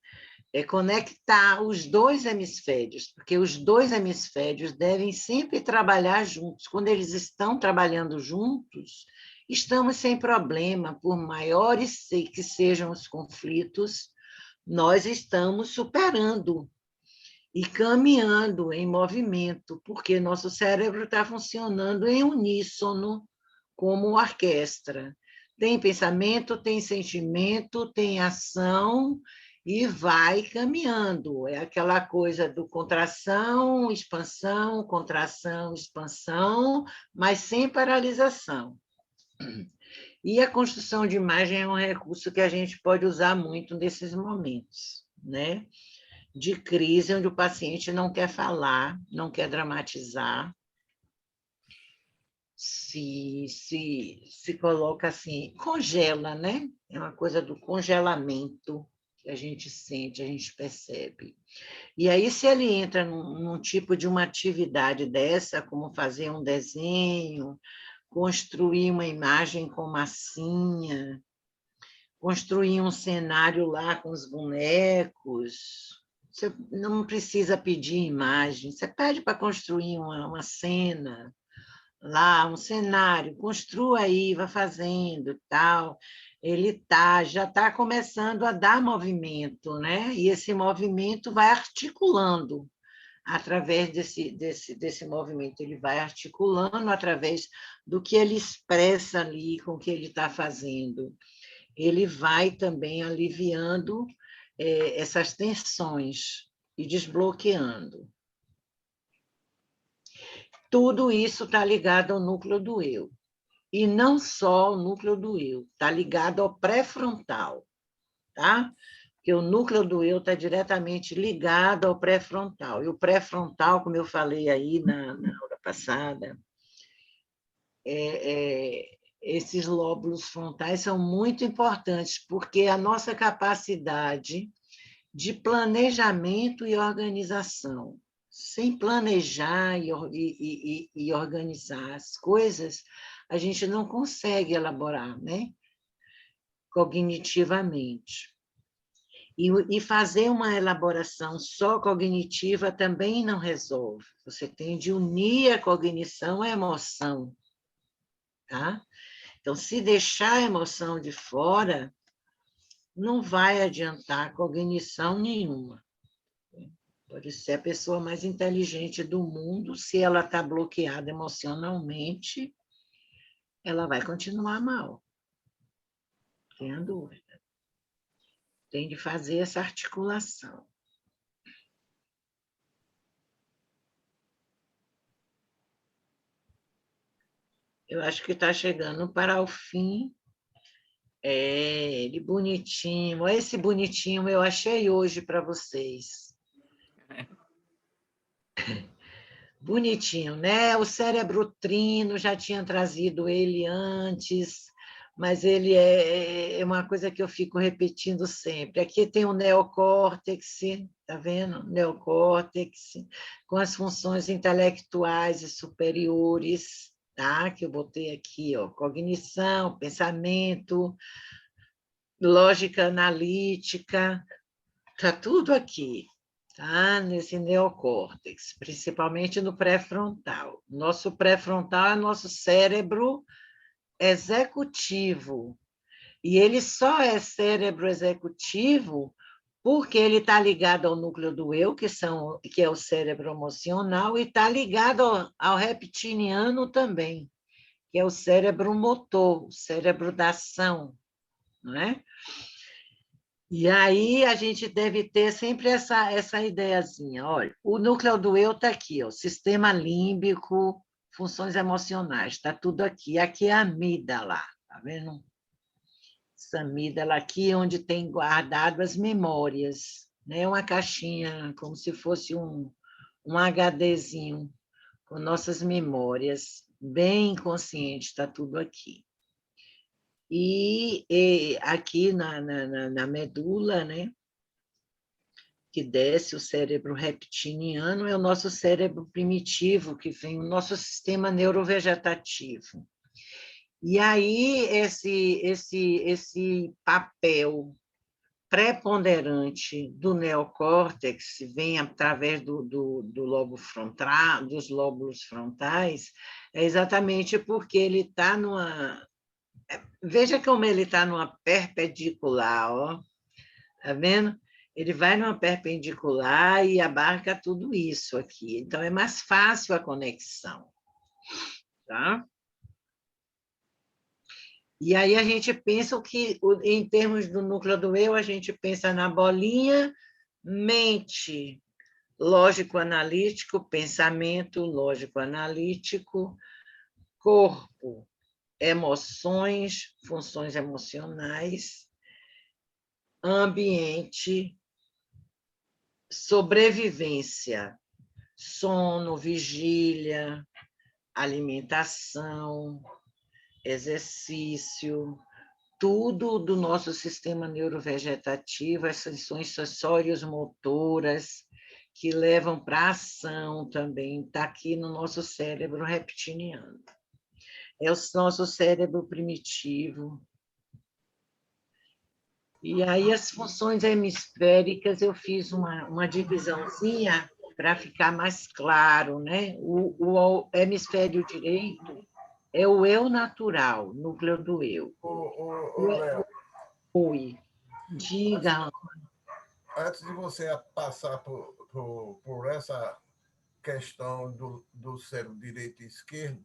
conectar os dois hemisférios, porque os dois hemisférios devem sempre trabalhar juntos. Quando eles estão trabalhando juntos, estamos sem problema, por maiores que sejam os conflitos, nós estamos superando e caminhando em movimento, porque nosso cérebro está funcionando em uníssono, como orquestra. Tem pensamento, tem sentimento, tem ação e vai caminhando. É aquela coisa do contração, expansão, mas sem paralisação. E a construção de imagem é um recurso que a gente pode usar muito nesses momentos, né? De crise, onde o paciente não quer falar, não quer dramatizar, se coloca assim, congela, né? É uma coisa do congelamento que a gente sente, a gente percebe. E aí, se ele entra num tipo de uma atividade dessa, como fazer um desenho, construir uma imagem com massinha, construir um cenário lá com os bonecos, você não precisa pedir imagem, você pede para construir uma cena, lá, um cenário, construa aí, vá fazendo, tal. Ele já está começando a dar movimento, né? E esse movimento vai articulando através desse movimento, ele vai articulando através do que ele expressa ali com o que ele está fazendo. Ele vai também aliviando essas tensões e desbloqueando. Tudo isso está ligado ao núcleo do eu. E não só ao núcleo do eu, está ligado ao pré-frontal, tá? Porque o núcleo do eu está diretamente ligado ao pré-frontal. E o pré-frontal, como eu falei aí na aula passada, esses lóbulos frontais são muito importantes, porque a nossa capacidade de planejamento e organização, sem planejar e organizar as coisas, a gente não consegue elaborar, né? Cognitivamente. E fazer uma elaboração só cognitiva também não resolve. Você tem de unir a cognição à emoção. Tá? Então, se deixar a emoção de fora, não vai adiantar cognição nenhuma. Pode ser a pessoa mais inteligente do mundo, se ela está bloqueada emocionalmente, ela vai continuar mal. Tenha dúvida. Tem de fazer essa articulação. Eu acho que está chegando para o fim. Ele bonitinho. Esse bonitinho eu achei hoje para vocês. Bonitinho, né? O cérebro trino, já tinha trazido ele antes, mas ele é uma coisa que eu fico repetindo sempre. Aqui tem o neocórtex, tá vendo? Neocórtex, com as funções intelectuais e superiores, tá? Que eu botei aqui, ó, cognição, pensamento, lógica analítica, tá tudo aqui. Tá? Nesse neocórtex, principalmente no pré-frontal. Nosso pré-frontal é nosso cérebro executivo. E ele só é cérebro executivo porque ele está ligado ao núcleo do eu, que é o cérebro emocional, e está ligado ao reptiliano também, que é o cérebro motor, o cérebro da ação, não é? E aí a gente deve ter sempre essa ideiazinha. Olha, o núcleo do eu está aqui, ó, sistema límbico, funções emocionais, está tudo aqui. Aqui é a amígdala, tá vendo? Essa amígdala aqui é onde tem guardado as memórias, né? Uma caixinha, como se fosse um HDzinho com nossas memórias. bem inconsciente, está tudo aqui. E aqui na medula, né, que desce o cérebro reptiliano, é o nosso cérebro primitivo, que vem o nosso sistema neurovegetativo. E aí, esse papel preponderante do neocórtex vem através do lobo frontal, dos lóbulos frontais, é exatamente porque ele está numa... Veja como ele está numa perpendicular, ó. Tá vendo? Ele vai numa perpendicular e abarca tudo isso aqui. Então, é mais fácil a conexão. Tá? E aí a gente pensa que, em termos do núcleo do eu, a gente pensa na bolinha, mente, lógico-analítico, pensamento, lógico-analítico, corpo, emoções, funções emocionais, ambiente, sobrevivência, sono, vigília, alimentação, exercício, tudo do nosso sistema neurovegetativo, as funções sensórias motoras que levam para a ação também, está aqui no nosso cérebro reptiliano. É o nosso cérebro primitivo. E aí as funções hemisféricas eu fiz uma divisãozinha para ficar mais claro, né? O hemisfério direito é o eu natural, núcleo do eu. Léo, Oi, diga. antes de você passar por essa questão do cérebro direito e esquerdo,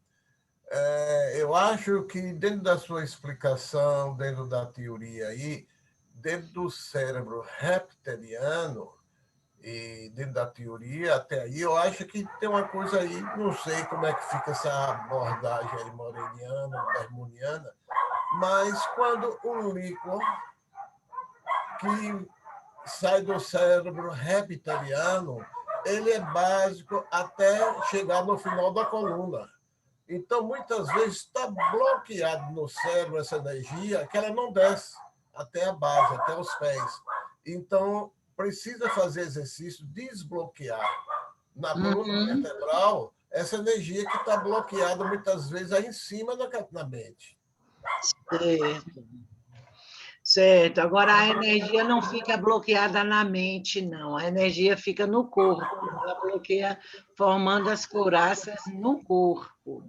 eu acho que dentro da sua explicação, dentro da teoria aí, dentro do cérebro reptiliano, e dentro da teoria, até aí, eu acho que tem uma coisa aí, não sei como é que fica essa abordagem aí moreniana, bermuniana, mas quando o líquor que sai do cérebro reptiliano, ele é básico até chegar no final da coluna. Então, muitas vezes, está bloqueado no cérebro essa energia que ela não desce até a base, até os pés. Então, precisa fazer exercício, desbloquear na coluna vertebral essa energia que está bloqueada muitas vezes aí em cima na mente. Certo. Certo. Agora, a energia não fica bloqueada na mente, não. A energia fica no corpo. Ela bloqueia formando as couraças no corpo.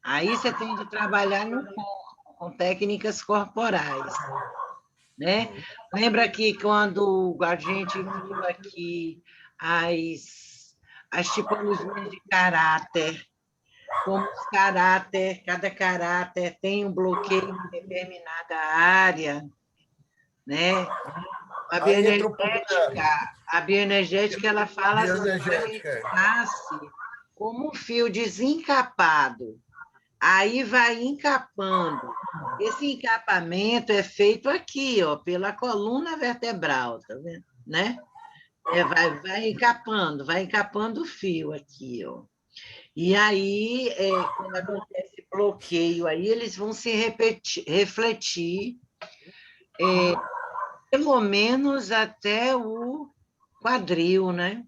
Aí você tem de trabalhar no corpo, com técnicas corporais. Né? Lembra que quando a gente viu aqui as tipologias de caráter, como os cada caráter tem um bloqueio em determinada área, né? A bioenergética ela fala assim, nasce como um fio desencapado, aí vai encapando. Esse encapamento é feito aqui, ó, pela coluna vertebral, tá vendo? Né? Vai encapando o fio aqui, ó. E aí, quando acontece bloqueio, aí eles vão se refletir, pelo menos até o quadril, né?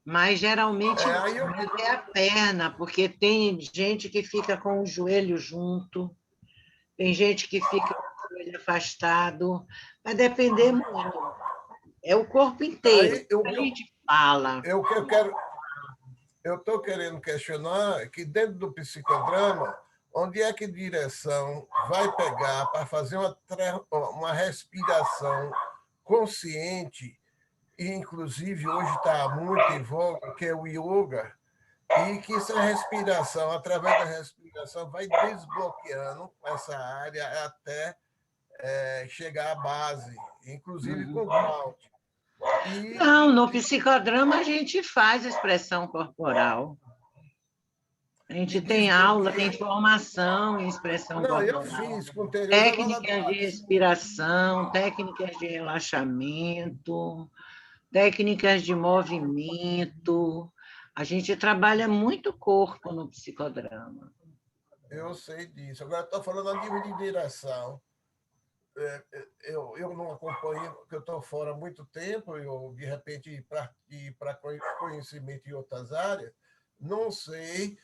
Mas geralmente é a perna, porque tem gente que fica com o joelho junto, tem gente que fica com o joelho afastado, vai depender muito. É o corpo inteiro. Aí, a gente fala. Eu estou querendo questionar que dentro do psicodrama, onde é que direção vai pegar para fazer uma respiração consciente, e inclusive hoje está muito em voga, que é o yoga, e que essa respiração, através da respiração, vai desbloqueando essa área até chegar à base, inclusive com o Cláudio. Não, no psicodrama a gente faz expressão corporal. A gente tem aula, tem formação em expressão corporal. Eu fiz com Tereza técnicas de respiração, técnicas de relaxamento, técnicas de movimento. A gente trabalha muito o corpo no psicodrama. Eu sei disso. Agora, estou falando a nível de direção. Eu não acompanho, porque eu estou fora há muito tempo, eu, de repente, ir para conhecimento em outras áreas, não sei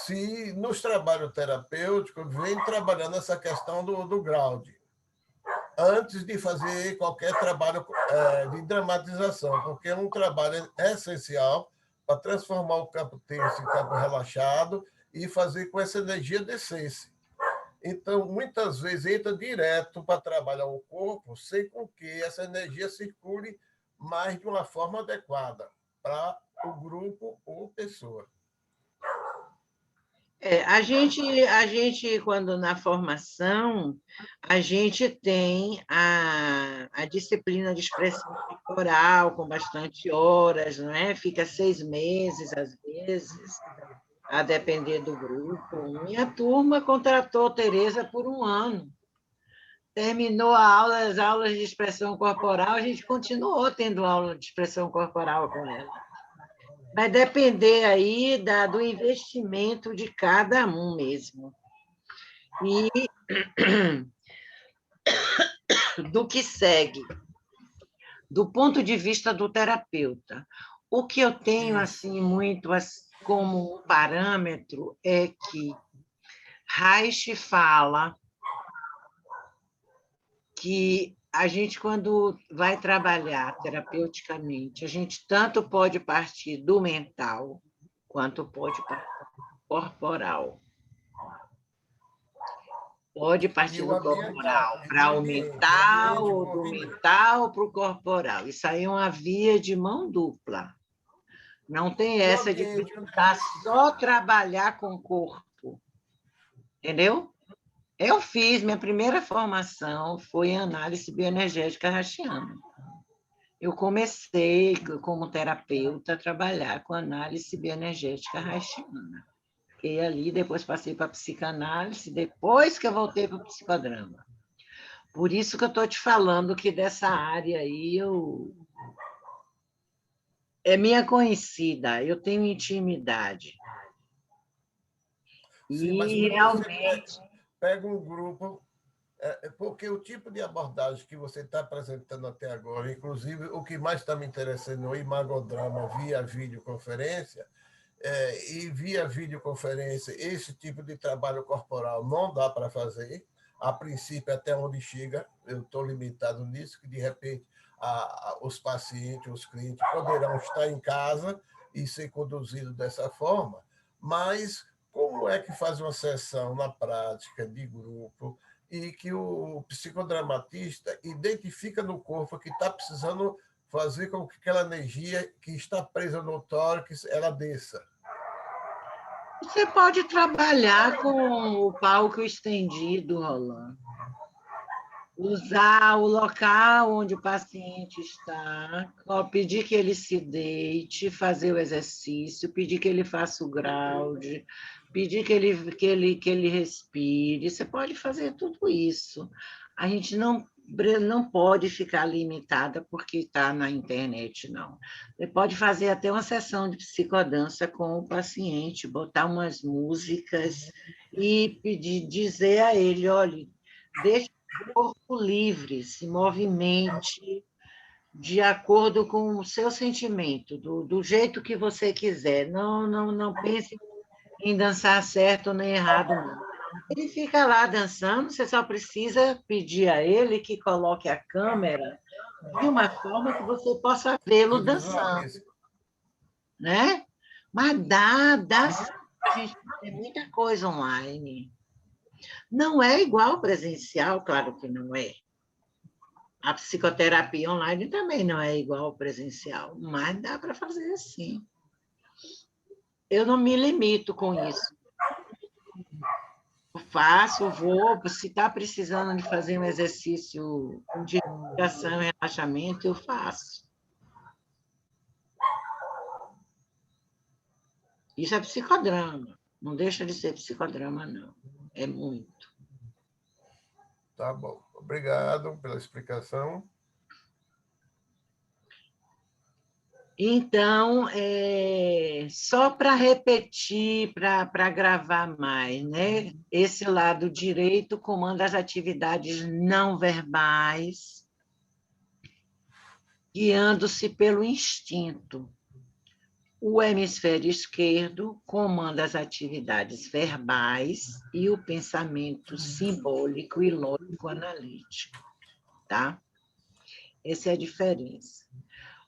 se nos trabalhos terapêuticos vem trabalhando essa questão do ground, antes de fazer qualquer trabalho de dramatização, porque é um trabalho essencial para transformar o campo tenso em campo relaxado e fazer com essa energia descesse. Então, muitas vezes, entra direto para trabalhar o corpo, sem com que essa energia circule mais de uma forma adequada para o grupo ou pessoa. A gente, quando na formação, a gente tem a disciplina de expressão corporal, com bastante horas, não é? Fica 6 meses, às vezes, a depender do grupo. Minha turma contratou Tereza por 1 ano. Terminou as aulas de expressão corporal, a gente continuou tendo aula de expressão corporal com ela. Vai depender aí do investimento de cada um mesmo. E do que segue, do ponto de vista do terapeuta. O que eu tenho assim muito como parâmetro é que Reich fala que a gente, quando vai trabalhar terapeuticamente, a gente tanto pode partir do mental, quanto pode partir do corporal. Pode partir do corporal para o mental, ou do mental para o corporal. Isso aí é uma via de mão dupla. Não tem essa de precisar só trabalhar com o corpo. Entendeu? Eu fiz, minha primeira formação foi em análise bioenergética haitiana. Eu comecei, como terapeuta, a trabalhar com análise bioenergética haitiana. Fiquei ali, depois passei para a psicanálise, depois que eu voltei para o psicodrama. Por isso que eu estou te falando que dessa área aí é minha conhecida, eu tenho intimidade. Sim, mas E realmente... Pega um grupo, porque o tipo de abordagem que você está apresentando até agora, inclusive o que mais está me interessando no imagodrama via videoconferência, e via videoconferência, esse tipo de trabalho corporal não dá para fazer, a princípio, até onde chega, eu estou limitado nisso, que de repente os pacientes, os clientes poderão estar em casa e ser conduzidos dessa forma, mas como é que faz uma sessão na prática de grupo e que o psicodramatista identifica no corpo que está precisando fazer com que aquela energia que está presa no tórax, ela desça? Você pode trabalhar com o palco estendido, Rolando. Usar o local onde o paciente está, pedir que ele se deite, fazer o exercício, pedir que ele faça o ground, pedir que ele respire. Você pode fazer tudo isso. A gente não pode ficar limitada porque está na internet, não. Você pode fazer até uma sessão de psicodança com o paciente, botar umas músicas e dizer a ele, olha, deixa o corpo livre, se movimente de acordo com o seu sentimento, do jeito que você quiser. Não pense em dançar certo nem errado, não. Ele fica lá dançando, você só precisa pedir a ele que coloque a câmera de uma forma que você possa vê-lo dançando, né? Mas dá, a gente tem muita coisa online. Não é igual presencial, claro que não é. A psicoterapia online também não é igual ao presencial, mas dá para fazer assim. Eu não me limito com isso. Eu faço, vou, se está precisando de fazer um exercício de respiração e relaxamento, eu faço. Isso é psicodrama. Não deixa de ser psicodrama, não. É muito. Tá bom. Obrigado pela explicação. Então, só para repetir, para gravar mais, né? Esse lado direito comanda as atividades não verbais, guiando-se pelo instinto. O hemisfério esquerdo comanda as atividades verbais e o pensamento simbólico e lógico-analítico, tá? Essa é a diferença.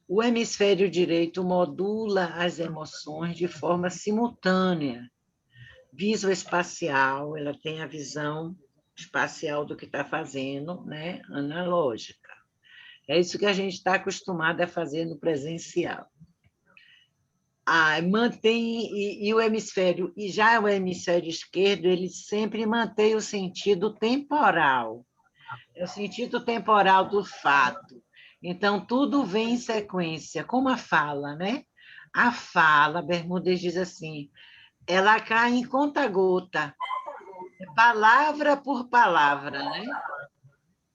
O hemisfério direito modula as emoções de forma simultânea, visoespacial, ela tem a visão espacial do que está fazendo, né? Analógica. É isso que a gente está acostumado a fazer no presencial. Mantém, o hemisfério, e já o hemisfério esquerdo, ele sempre mantém o sentido temporal, é o sentido temporal do fato. Então, tudo vem em sequência, como a fala, né? A fala, Bermúdez diz assim, ela cai em conta-gota, palavra por palavra, né?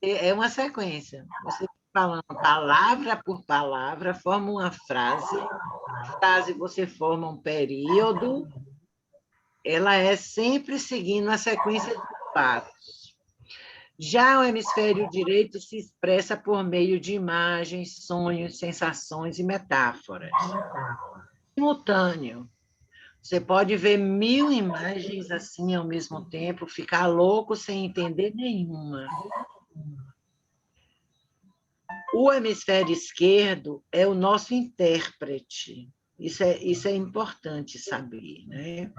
É uma sequência. Você falando palavra por palavra, forma uma frase, você forma um período, ela é sempre seguindo a sequência de fatos. Já o hemisfério direito se expressa por meio de imagens, sonhos, sensações e metáforas. Simultâneo. Você pode ver 1000 imagens assim ao mesmo tempo, ficar louco sem entender nenhuma. O hemisfério esquerdo é o nosso intérprete. Isso é importante saber, né?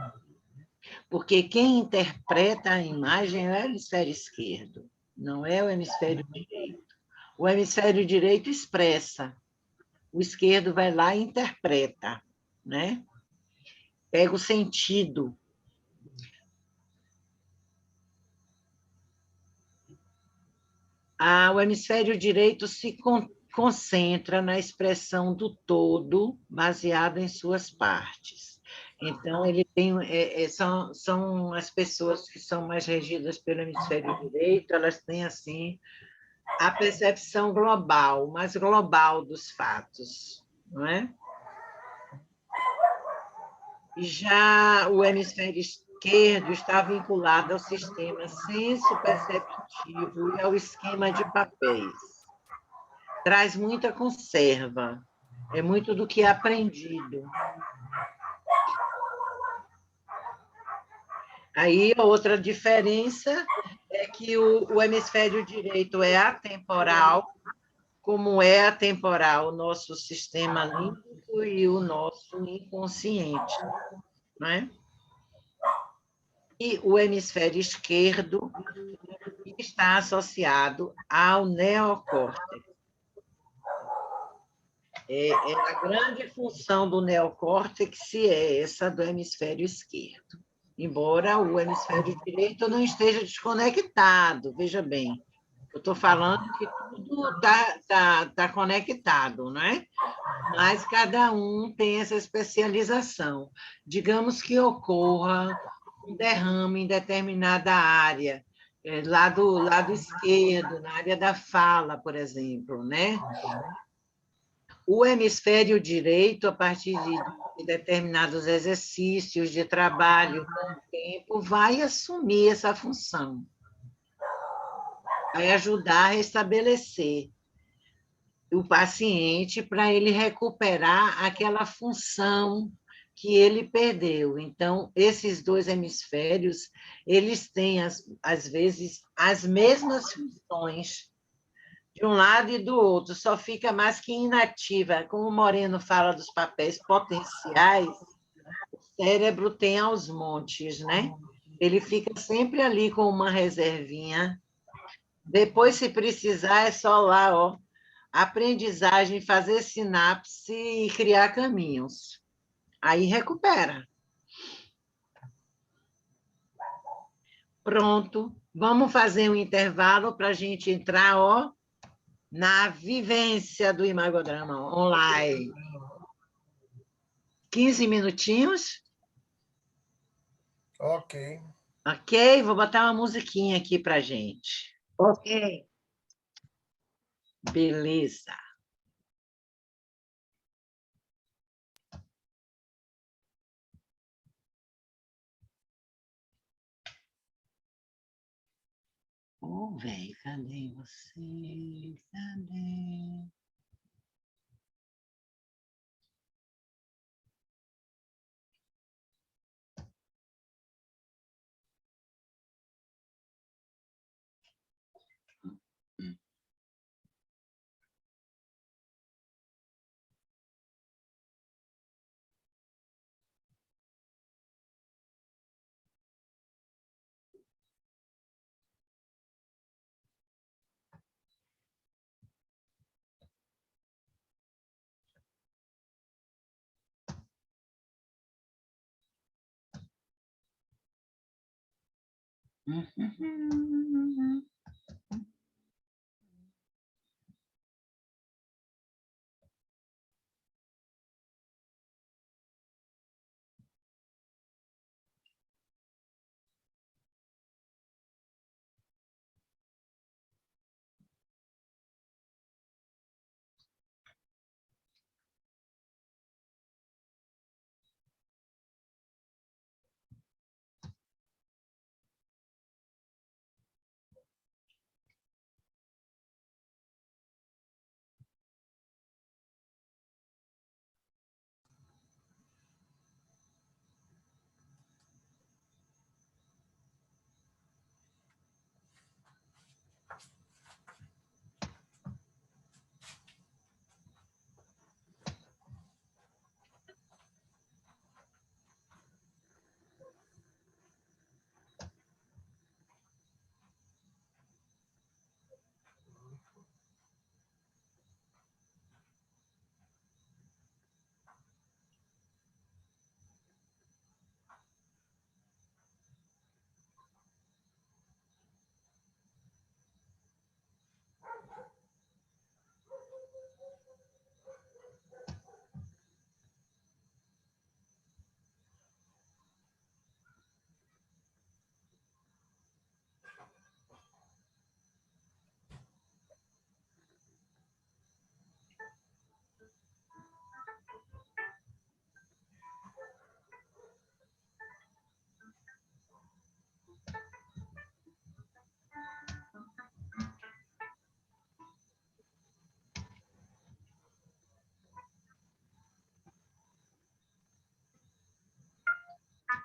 Porque quem interpreta a imagem é o hemisfério esquerdo, não é o hemisfério direito. O hemisfério direito expressa, o esquerdo vai lá e interpreta, né? Pega o sentido. O hemisfério direito se concentra na expressão do todo, baseado em suas partes. Então, ele tem, são as pessoas que são mais regidas pelo hemisfério direito, elas têm, assim, a percepção global, mais global dos fatos, não é? Já o hemisfério esquerdo está vinculado ao sistema senso-perceptivo e ao esquema de papéis. Traz muita conserva, é muito do que é aprendido. Aí, a outra diferença é que o hemisfério direito é atemporal, como é atemporal o nosso sistema límbico e o nosso inconsciente, não é? E o hemisfério esquerdo está associado ao neocórtex. A grande função do neocórtex é essa do hemisfério esquerdo. Embora o hemisfério direito não esteja desconectado, veja bem, eu estou falando que tudo tá conectado, não é? Mas cada um tem essa especialização. Digamos que ocorra um derrame em determinada área, lá do lado esquerdo, na área da fala, por exemplo, né? O hemisfério direito, a partir de determinados exercícios de trabalho com o tempo, vai assumir essa função, vai ajudar a restabelecer o paciente para ele recuperar aquela função que ele perdeu. Então, esses dois hemisférios, eles têm, às vezes, as mesmas funções de um lado e do outro, só fica mais que inativa. Como o Moreno fala dos papéis potenciais, o cérebro tem aos montes, né? Ele fica sempre ali com uma reservinha. Depois, se precisar, é só lá, ó, aprendizagem, fazer sinapse e criar caminhos. Aí recupera. Pronto. Vamos fazer um intervalo para a gente entrar, ó, na vivência do imagodrama online. 15 minutinhos? Ok. Ok, vou botar uma musiquinha aqui para a gente. Ok. Beleza. Ô, velho, cadê você? Cadê?